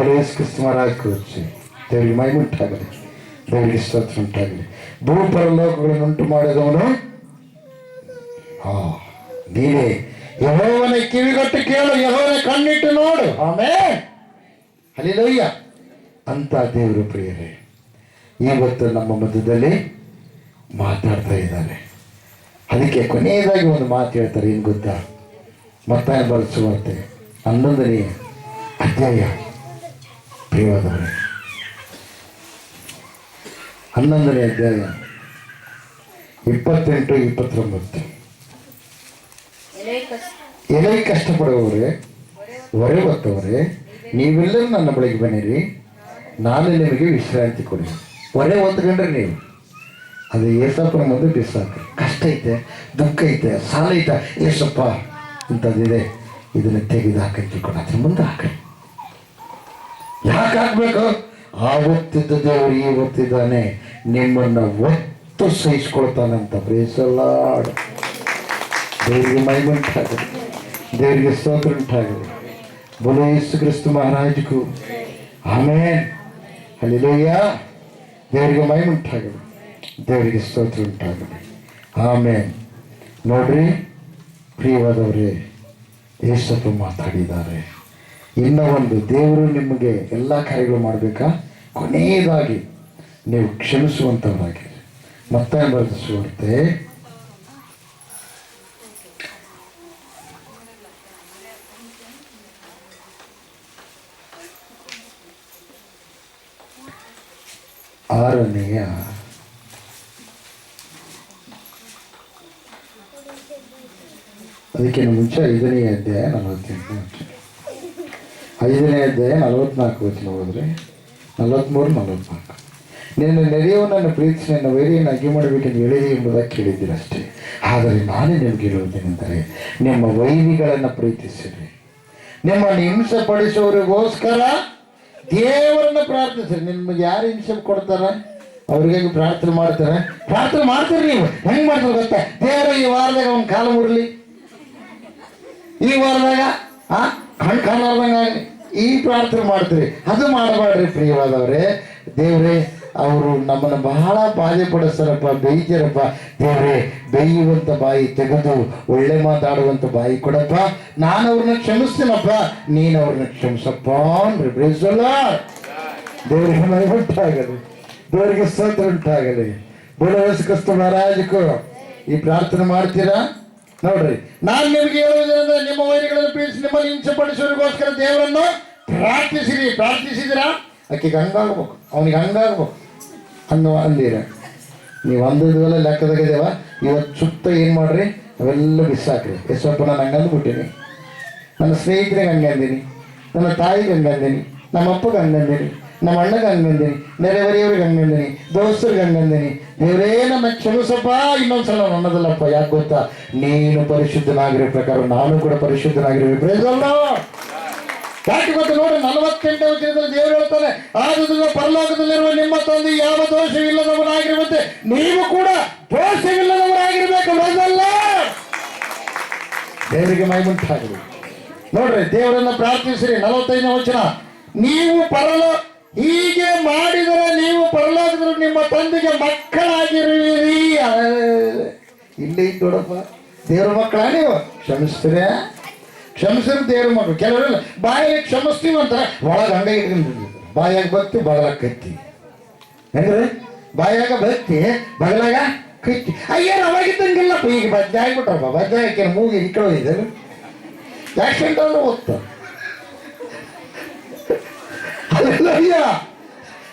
ಯೇಸು ಕ್ರಿಸ್ತ ಮಹಾರಾಜ್ ದೇವರಿಗೆ ಮಹಿಮೆ ಉಂಟಾಗಲಿ, ದೇವರಿಗೆ ಸ್ತೋತ್ರ ಉಂಟಾಗಲಿ. ಭೂಪರಲೋಕಗಳನ್ನು ಉಂಟು ಮಾಡಿದವನು ನೀನೇ. ಯೆಹೋವನ ಕಿವಿಗೊಟ್ಟು ಕೇಳು, ಯೆಹೋವನ ಕಣ್ಣಿಟ್ಟು ನೋಡು. ಆಮೇಲೆ ಹಲ್ಲೆಲೂಯಾ. ಅಂತ ದೇವರು ಪ್ರಿಯರೇ ಇವತ್ತು ನಮ್ಮ ಮಧ್ಯದಲ್ಲಿ ಮಾತಾಡ್ತಾ ಇದ್ದಾರೆ. ಅದಕ್ಕೆ ಕೊನೆಯದಾಗಿ ಒಂದು ಮಾತು ಹೇಳ್ತಾರೆ, ಏನು ಗೊತ್ತಾ? ಮತ್ತಾಯ ಬರೆಸುವಂತೆ 11ನೇ ಅಧ್ಯಾಯ ಪ್ರಿಯವಾದವರೇ, 11ನೇ ಅಧ್ಯಾಯ 28-29. ಎಲೆ ಕಷ್ಟಪಡುವವರೇ, ಹೊರೆ ಹೊತ್ತವರೇ, ನೀವೆಲ್ಲರೂ ನನ್ನ ಬಳಿಗೆ ಬನ್ನಿರಿ, ನಾನು ನಿಮಗೆ ವಿಶ್ರಾಂತಿ ಕೊಡಿ. ಹೊರೆ ಹೊತ್ಕೊಂಡ್ರೆ ನೀವು ಅದು ಏಸಪ್ಪನ ಮುಂದೆ ಬಿಸಾಕ್ರಿ. ಕಷ್ಟ ಐತೆ, ದುಃಖ ಐತೆ, ಸಾಲ ಐತೆ, ಏಸಪ್ಪ ಇಂಥದ್ದಿದೆ, ಇದನ್ನು ತೆಗೆದು ಹಾಕಿ ಕೊಡ, ಅದ್ರ ಮುಂದೆ ಹಾಕಿ. ಯಾಕೆ ಹಾಕ್ಬೇಕು? ಆವತ್ತಿದ್ದ ದೇವರು ಇವತ್ತಿದ್ದಾನೆ, ನಿಮ್ಮನ್ನು ಒತ್ತು ಸಹಿಸ್ಕೊಳ್ತಾನಂತ. ಪ್ರೇಸಲ್ಲಾಡ್. ದೇವರಿಗೆ ಮಹಿಮೆ ಉಂಟಾಗಲಿ, ದೇವರಿಗೆ ಸ್ತೋತ್ರ ಉಂಟಾಗಲಿ. ಬೋಲೋ ಯೇಸು ಕ್ರಿಸ್ತ ಮಹಾರಾಜಗೂ ಆಮೇನ್. ಹಲ್ಲೆಲೂಯಾ. ದೇವರಿಗೆ ಮಹಿಮೆ ಉಂಟಾಗಲಿ, ದೇವರಿಗೆ ಸ್ತೋತ್ರ ಉಂಟಾಗಲಿ. ಆಮೇನ್. ನೋಡ್ರಿ ಪ್ರಿಯವಾದವರೇ, ಯೇಸಪ್ಪ ಮಾತಾಡಿದ್ದಾರೆ. ಇನ್ನೂ ಒಂದು, ದೇವರು ನಿಮಗೆ ಎಲ್ಲ ಕಾರ್ಯಗಳು ಮಾಡಬೇಕಾ? ಕೊನೆಯದಾಗಿ ನೀವು ಕ್ಷಮಿಸುವಂಥವರಾಗಿ. ಮತ್ತೆ ಬರೆದ ಸುವಾರ್ತೆ 6ನೇ ಅದಕ್ಕಿಂತ ಮುಂಚೆ 5ನೇ ಅಧ್ಯಾಯ 48 5ನೇ ಅಧ್ಯಾಯ 44 ವಚನ ಹೋದರೆ 43-44. ನಿನ್ನ ನೆರೆಯವನನ್ನು ಪ್ರೀತಿಸಿ ನನ್ನ ವೈರಿಯನ್ನು ಅಗ್ಗಿ ಮಾಡಬೇಕೆಂದು ಹೇಳಿದೆ ಎಂಬುದಾಗಿ ಕೇಳಿದ್ದೀರಷ್ಟೇ. ಆದರೆ ನಾನೇ ನಿಮಗೆ ಹೇಳುವುದೇನೆಂದರೆ, ನಿಮ್ಮ ವೈರಿಗಳನ್ನು ಪ್ರೀತಿಸಿರಿ, ನಿಮ್ಮನ್ನು ಹಿಂಸೆ ಪಡಿಸುವವರಿಗೋಸ್ಕರ ದೇವರನ್ನು ಪ್ರಾರ್ಥಿಸ್ರಿ. ನಿಮ್ಗೆ ಯಾರು ಹಿಂಸೆ ಕೊಡ್ತಾರೆ ಅವ್ರಿಗಾಗಿ ಪ್ರಾರ್ಥನೆ ಮಾಡ್ತಾರೆ. ಪ್ರಾರ್ಥನೆ ಮಾಡ್ತೀರಿ ನೀವು. ಹೆಂಗೆ ಮಾಡ್ತಾರೆ ಗೊತ್ತಾ? ದೇವರು ಈ ವಾರದಾಗ ಒಂದು ಕಾಲು ಮುರಲಿ, ಈ ವಾರದಾಗ ಕಣ್ ಕಾಲಾರ್ದಂಗೆ ಆಗಲಿ, ಈ ಪ್ರಾರ್ಥನೆ ಮಾಡ್ತೀರಿ. ಅದು ಮಾಡಬೇಡ್ರಿ ಪ್ರಿಯವಾದವ್ರೆ. ದೇವ್ರೇ, ಅವರು ನಮ್ಮನ್ನು ಬಹಳ ಬಾಧೆ ಪಡಿಸ್ತಾರಪ್ಪ, ಬೇಯ್ತಾರಪ್ಪ. ದೇವ್ರೇ, ಬೇಯುವಂಥ ಬಾಯಿ ತೆಗೆದು ಒಳ್ಳೆ ಮಾತಾಡುವಂಥ ಬಾಯಿ ಕೊಡಪ್ಪ. ನಾನು ಅವ್ರನ್ನ ಕ್ಷಮಿಸ್ತೀನಪ್ಪ, ನೀನು ಅವ್ರನ್ನ ಕ್ಷಮಿಸಪ್ಪ ಅಂದ್ರಿ. ಪ್ರೇಸಲ್ಲ. ದೇವರಿಗೆ ಮಹಿಮೆ ಉಂಟಾಗಲಿ, ದೇವರಿಗೆ ಸ್ತೋತ್ರ ಉಂಟಾಗಲಿ. ಬೋಲೋ ಯೇಸು ಕ್ರಿಸ್ತ ಮಹಾರಾಜಕ್ಕೂ. ಈ ಪ್ರಾರ್ಥನೆ ಮಾಡ್ತೀರಾ? ನೋಡ್ರಿ, ನಾನು ನಿಮಗೆ ಹೇಳುವುದೇನೆಂದರೆ, ನಿಮ್ಮ ವೈರಿಗಳನ್ನು ಪ್ರೀತಿಸಿ ನಿಮ್ಮನ್ನು ಹಿಂಸೆ ಪಡಿಸೋರಿಗೋಸ್ಕರ ದೇವರನ್ನು ಪ್ರಾರ್ಥಿಸಿರಿ. ಪ್ರಾರ್ಥಿಸಿದಿರಾ? ಆಕೆಗೆ ಹಂಗಾಗ್ಬೇಕು, ಅವನಿಗೆ ಹಂಗಾಗ್ಬೇಕು ಅಂದಿರ. ನೀವು ಅಂದದೆಲ್ಲ ಲೆಕ್ಕದಾಗಿದ್ದೇವ. ಇವತ್ತು ಸುತ್ತ ಏನು ಮಾಡ್ರಿ, ಅವೆಲ್ಲ ಬಿಸಾಕ್ರಿ. ಸ್ವಲ್ಪ ನಾನು ಹಂಗಂದ್ಬಿಟ್ಟೀನಿ, ನನ್ನ ಸ್ನೇಹಿತರಿಗೆ ಹಂಗೆ ಅಂದೀನಿ, ನನ್ನ ತಾಯಿಗೆ ಹಂಗೆ ಅಂದೀನಿ, ನಮ್ಮ ಅಪ್ಪಗೆ ಹಂಗೆ ಅಂದೀನಿ, ನಮ್ಮ ಅಣ್ಣಗೆ ಹಂಗೆ ಅಂದೀನಿ, ನೆರೆಹೊರೆಯವ್ರಿಗೆ ಹಂಗೆ ಅಂದೀನಿ, ದೋಸ್ತರಿಗೆ ಹಂಗೆ ಅಂದೀನಿ. ದೇವರೇ, ನನ್ನ ಕ್ಷಮಿಸಪ್ಪ. ಇನ್ನೊಂದ್ಸಲ ನನ್ನದಲ್ಲಪ್ಪ. ಯಾಕೆ ಗೊತ್ತಾ? ನೀನು ಪರಿಶುದ್ಧನಾಗಿರೋ ಪ್ರಕಾರ ನಾನು ಕೂಡ ಪರಿಶುದ್ಧನಾಗಿರ್ಬೇಕು. ಪ್ರೇಸ್ ಅಲ್ಲ. ಯಾಕೆ ಗೊತ್ತು? ನೋಡಿ, 48ನೇ ವಚನದಲ್ಲಿ ದೇವರು ಹೇಳ್ತಾನೆ, ಆದುದರಿಂದ ಪರಲೋಕದಲ್ಲಿರುವ ನಿಮ್ಮ ತಂದೆ ಯಾವ ದೋಷವಿಲ್ಲದವರಾಗಿರುವಂತೆ ನೀವು ಕೂಡ ದೋಷವಿಲ್ಲದವರಾಗಿರ್ಬೇಕು. ದೇವರಿಗೆ ಮಹಿಮುಂಟಾಗಲಿ. ನೋಡ್ರಿ, ದೇವರನ್ನ ಪ್ರಾರ್ಥಿಸಿರಿ. 45ನೇ ವಚನ, ನೀವು ಹೀಗೆ ಮಾಡಿದರೆ ನೀವು ಪರಲೋಕದಲ್ಲಿ ನಿಮ್ಮ ತಂದೆಗೆ ಮಕ್ಕಳಾಗಿರುವಿರಿ. ಇಲ್ಲೇ ಇದ್ದು ನೋಡಪ್ಪ, ದೇವ್ರ ಮಕ್ಕಳ ನೀವು. ಕ್ಷಮಿಸ್ತೀರ? ಕ್ಷಮಿಸಿದ್ರೆ ದೇವ್ರ ಮಕ್ಕಳು. ಕೆಲವರೆಲ್ಲ ಬಾಯಿಗೆ ಕ್ಷಮಿಸ್ತೀವಿ ಅಂತಾರೆ, ಒಳಗೆ ಅಂಗೈ ಇಟ್ಕೊಂಡಿರ್ತಾರೆ. ಬಾಯಾಗ ಭಕ್ತಿ, ಬಗಲಾಗ ಕತ್ತಿ. ಹೆಂಗ್ರಿ? ಬಾಯಾಗ ಭಕ್ತಿ, ಬಗಲಾಗ ಕತ್ತಿ. ಅಯ್ಯೋ ಅವಾಗಿದ್ದಂಗಿಲ್ಲಪ್ಪ, ಈಗ ಬದ್ದೆ ಆಗ್ಬಿಟ್ರಪ್ಪ. ಬದ್ದೆ ಹಾಕಿ ಮೂಗಿ ಇಕ್ಕಳು ಇದೆ, ಆಕ್ಸಿಡೆಂಟ್ ಅಂದ್ರೆ ಹೋಗ್ತಾರೆ.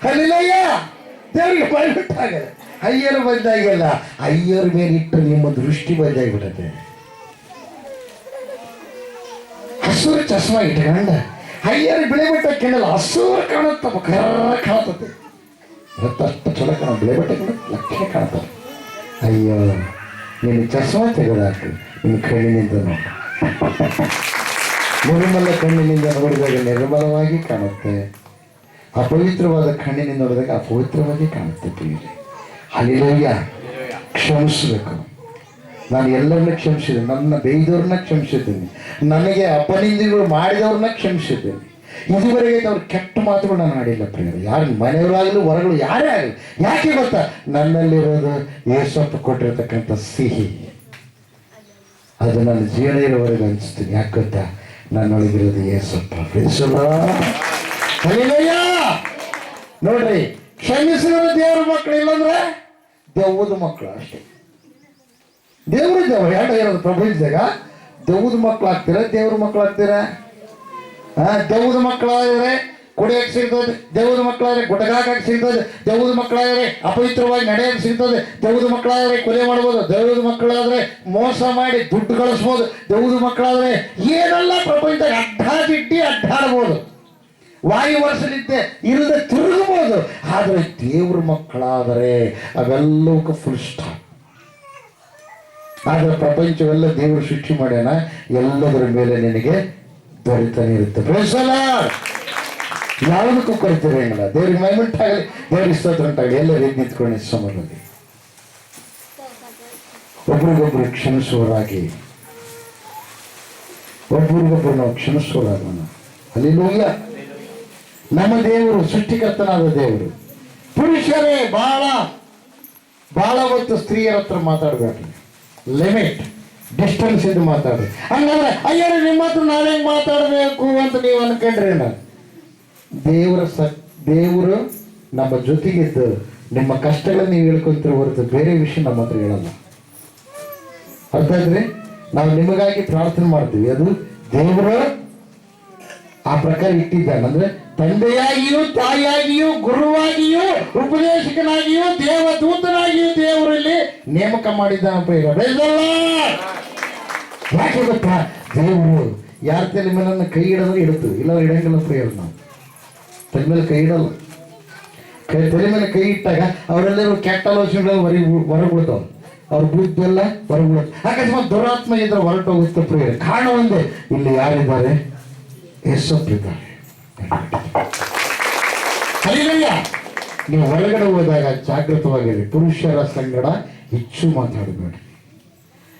ಅಲ್ಲಿಲ್ಲಯ್ಯ ದೇವರಿಗೆ ಮಾಡಿಬಿಟ್ಟಾಗಲ್ಲ. ಅಯ್ಯರು ಬಂದಾಗಿಲ್ಲ, ಅಯ್ಯರ ಮೇಲೆ ಇಟ್ಟರೆ ನಿಮ್ಮ ದೃಷ್ಟಿ ಬಂದಾಗಿಬಿಟ್ಟದೆ. ಹಸೂರು ಚಸ್ಮಾ ಇಟ್ಕೊಂಡ ಅಯ್ಯರು ಬಿಳೆ ಬೆಟ್ಟ ಕೇಳಲ್ಲ, ಹಸೂರು ಕಾಣುತ್ತಪ್ಪ, ಕರ್ರ ಕಾಣುತ್ತದೆ. ಅಷ್ಟು ಚಲೋ ಕಾಣ, ಬಿಳೆ ಬೆಟ್ಟ ಲಕ್ಷ ಕಾಣ್ತಾರೆ. ಅಯ್ಯೋ, ನೀನು ಚಸ್ಮಾ ತೆಗೆದಾಕು, ನಿನ್ನ ಕಣ್ಣಿನಿಂದ ನೋಡು. ನಿರ್ಮಲ ಕಣ್ಣಿನಿಂದ ನೋಡಿದಾಗ ನಿರ್ಮಲವಾಗಿ ಕಾಣುತ್ತೆ, ಅಪವಿತ್ರವಾದ ಕಣ್ಣಿನಿಂದ ನೋಡಿದಾಗ ಅಪವಿತ್ರವಾಗಿ ಕಾಣುತ್ತೆ. ಪ್ರಿಯರೇ, ಹಲ್ಲೆಲೂಯಾ. ಕ್ಷಮಿಸಬೇಕು. ನಾನು ಎಲ್ಲರನ್ನ ಕ್ಷಮಿಸಿದ್ದೇನೆ. ನನ್ನ ಬೈದವ್ರನ್ನ ಕ್ಷಮಿಸಿದ್ದೇನೆ. ನನಗೆ ಅಪನಿಂದೆಗಳು ಮಾಡಿದವ್ರನ್ನ ಕ್ಷಮಿಸಿದ್ದೇನೆ. ಇದುವರೆಗೆ ಅವ್ರ ಕೆಟ್ಟ ಮಾತುಗಳು ನಾನು ಆಡಿಲ್ಲ ಪ್ರಿಯರೇ. ಯಾರು ಮನೆಯವರಾಗಲಿ ಹೊರಗಳು ಯಾರೇ ಆಗಲಿ. ಯಾಕೆ ಗೊತ್ತಾ? ನನ್ನಲ್ಲಿರೋದು ಯೇಸಪ್ಪ ಕೊಟ್ಟಿರ್ತಕ್ಕಂಥ ಸಿಹಿ, ಅದು ನನ್ನ ಜೀವನ ಇರೋವರೆಗೆ ಅನಿಸ್ತೀನಿ. ಯಾಕೆ ಗೊತ್ತಾ? ನನ್ನೊಳಗಿರೋದು ಯೇಸಪ್ಪ. ನೋಡ್ರಿ, ಕ್ಷಮಿಸಿದ್ರೆ ದೇವ್ರ ಮಕ್ಕಳು, ಇಲ್ಲಂದ್ರೆ ದೆವ್ವದ ಮಕ್ಕಳು ಅಷ್ಟೇ. ದೇವ್ರ ಎರಡು ಇರೋದು ಪ್ರಪಂಚದಾಗ. ದೆವ್ವದ ಮಕ್ಕಳು ಆಗ್ತೀರ, ದೇವ್ರ ಮಕ್ಕಳು ಆಗ್ತೀರ. ದೆವ್ವದ ಮಕ್ಕಳಾದರೆ ಕುಡಿಯಕ್ಕೆ ಸಿಗ್ತದೆ, ದೆವ್ವದ ಮಕ್ಕಳಾದರೆ ಗುಟಗಾಕಕ್ಕೆ ಸಿಗ್ತದೆ, ದೆವ್ವದ ಮಕ್ಕಳಾದರೆ ಅಪವಿತ್ರವಾಗಿ ನಡೆಯಕ್ಕೆ ಸಿಗ್ತದೆ, ದೆವ್ವದ ಮಕ್ಕಳಾದರೆ ಕೊಲೆ ಮಾಡ್ಬೋದು, ದೆವ್ವದ ಮಕ್ಕಳಾದರೆ ಮೋಸ ಮಾಡಿ ದುಡ್ಡು ಗಳಿಸ್ಬೋದು, ದೆವ್ವದ ಮಕ್ಕಳಾದರೆ ಏನೆಲ್ಲ ಪ್ರಪಂಚದಾಗ ಅಡ್ಡಾದಿಡ್ಡಿ ಅಡ್ಡಾಡ್ಬೋದು, ವಾಯು ವರ್ಷಲಿದ್ದೆ ಇಲ್ಲದೆ ತಿರುಗಬಹುದು. ಆದರೆ ದೇವ್ರ ಮಕ್ಕಳಾದರೆ ಅವೆಲ್ಲವಕ್ಕೂ ಫುಲ್ ಸ್ಟಾಪ್. ಆದರೆ ಪ್ರಪಂಚವೆಲ್ಲ ದೇವರು ಸೃಷ್ಟಿ ಮಾಡ್ಯಾನ, ಎಲ್ಲದರ ಮೇಲೆ ನಿನಗೆ ದೊರೆತಾನೆ ಇರುತ್ತೆ. ಯಾವುದಕ್ಕೂ ಕೊರತಿರಂಗಿಲ್ಲ. ದೇವ್ರಿಗೆ ಮೈಮುಂಟಾಗಲಿ, ದೇವ್ರಿಗೆ ಸ್ತೋತ್ರ ಉಂಟಾಗಲಿ. ಎಲ್ಲರೂ ನಿಂತ್ಕೊಂಡು ಸಮರಲ್ಲಿ ಒಬ್ರಿಗೊಬ್ರು ಕ್ಷಮಿಸುವರಾಗಿ, ಒಬ್ರಿಗೊಬ್ರು ನಾವು ಕ್ಷಮಿಸುವರಾಗೋಣ. ಹಲ್ಲೆಲೂಯಾ. ನಮ್ಮ ದೇವರು ಸೃಷ್ಟಿಕರ್ತನಾದ ದೇವರು. ಪುರುಷರೇ ಬಹಳ ಹೊತ್ತು ಸ್ತ್ರೀಯರ ಹತ್ರ ಮಾತಾಡಬೇಡ್ರಿ. ಲಿಮಿಟ್, ಡಿಸ್ಟೆನ್ಸ್ ಇದು ಮಾತಾಡ್ರಿ. ಹಂಗಂದ್ರೆ ಅಯ್ಯೋ ನಿಮ್ಮ ಹತ್ರ ನಾನು ಹೆಂಗೆ ಮಾತಾಡಬೇಕು ಅಂತ ನೀವು ಅನ್ಕೊಂಡ್ರಿ. ದೇವರು ನಮ್ಮ ಜೊತೆಗಿದ್ದು ನಿಮ್ಮ ಕಷ್ಟಗಳನ್ನ ನೀವು ಹೇಳ್ಕೊಂತೀರ ಹೊರತು ಬೇರೆ ವಿಷಯ ನಮ್ಮ ಹತ್ರ ಹೇಳಲ್ಲ. ಅರ್ಥ ಆಯ್ತ್ರಿ? ನಾವು ನಿಮಗಾಗಿ ಪ್ರಾರ್ಥನೆ ಮಾಡ್ತೀವಿ, ಅದು ದೇವರು ಆ ಪ್ರಕಾರ ಇಟ್ಟಿದ್ದಾನೆ. ಅಂದ್ರೆ ತಂದೆಯಾಗಿಯೂ ತಾಯಿಯಾಗಿಯೂ ಗುರುವಾಗಿಯೂ ಉಪದೇಶಕನಾಗಿಯೂ ದೇವದೂತನಾಗಿಯೂ ದೇವರಲ್ಲಿ ನೇಮಕ ಮಾಡಿದ್ದಾನೆ. ಯಾಕೆ ಗೊತ್ತಾ? ದೇವರು ಯಾರ ತಲೆ ಮೇಲೆ ಕೈ ಇಡೋದ್ರೆ ಇಡ್ತೀವಿ, ಇಲ್ಲ ಇಡಂಗಿಲ್ಲ ಪ್ರಿಯರು. ನಾವು ತಲೆ ಮೇಲೆ ಕೈ ಇಡಲ್ಲ. ತಲೆ ಮೇಲೆ ಕೈ ಇಟ್ಟಾಗ ಅವರೆಲ್ಲರೂ ಕೆಟ್ಟ ಆಲೋಚನೆಗಳು ಹೊರಬಿಡ್ತಾವ, ಅವ್ರ ಬುದ್ಧಿ ಎಲ್ಲ ಹೊರಬಿಡುತ್ತೆ. ಅಕಸ್ಮಾತ್ ದುರಾತ್ಮ ಇದ್ರೆ ಹೊರಟೋಗುತ್ತೆ ಪ್ರಿಯರೇ. ಕಾರಣ ಒಂದೇ, ಇಲ್ಲಿ ಯಾರಿದ್ದಾರೆ? ಯೇಸಪ್ಪಿದ್ದಾರೆ. ಹಲ್ಲೆಲೂಯಾ. ನೀವು ಹೊರಗಡೆ ಹೋದಾಗ ಜಾಗೃತವಾಗಿರಿ. ಪುರುಷರ ಸಂಗಡ ಹೆಚ್ಚು ಮಾತಾಡಬೇಡಿ,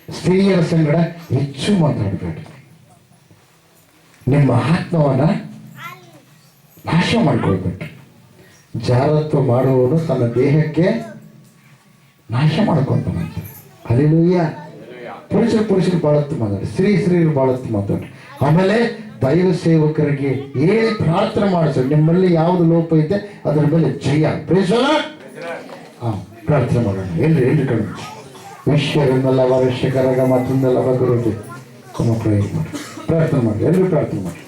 ಸ್ತ್ರೀಯರ ಸಂಗಡ ಹೆಚ್ಚು ಮಾತಾಡಬೇಡಿ. ನಿಮ್ಮ ಆತ್ಮವನ್ನ ನಾಶ ಮಾಡ್ಕೊಳ್ಬೇಕು. ಜಾರತ್ವ ಮಾಡುವವನು ತನ್ನ ದೇಹಕ್ಕೆ ನಾಶ ಮಾಡ್ಕೊಂತಾನಂತೆ. ಹಲ್ಲೆಲೂಯಾ. ಪುರುಷರು ಬಾಳತ್ತು ಮಾತಾಡಿ, ಸ್ತ್ರೀಯರು ಬಾಳತ್ತು ಮಾತಾಡಿ. ಆಮೇಲೆ ದೈವ ಸೇವಕರಿಗೆ ಹೇಳಿ ಪ್ರಾರ್ಥನೆ ಮಾಡಿಸ. ನಿಮ್ಮಲ್ಲಿ ಯಾವುದು ಲೋಪ ಐತೆ ಅದರ ಮೇಲೆ ಜಯ. ಪ್ರಾರ್ಥನೆ ಮಾಡೋಣ. ಎಲ್ರಿ ಕಣ್ಣು ವಿಷಯಗಳನ್ನೆಲ್ಲ ಅವಶ್ಯಕರಾಗ ಮತ್ತೊಂದೆಲ್ಲ ಬಗ್ಗರು ಪ್ರಾರ್ಥನೆ ಮಾಡಿ. ಎಲ್ಲರೂ ಪ್ರಾರ್ಥನೆ ಮಾಡಿ.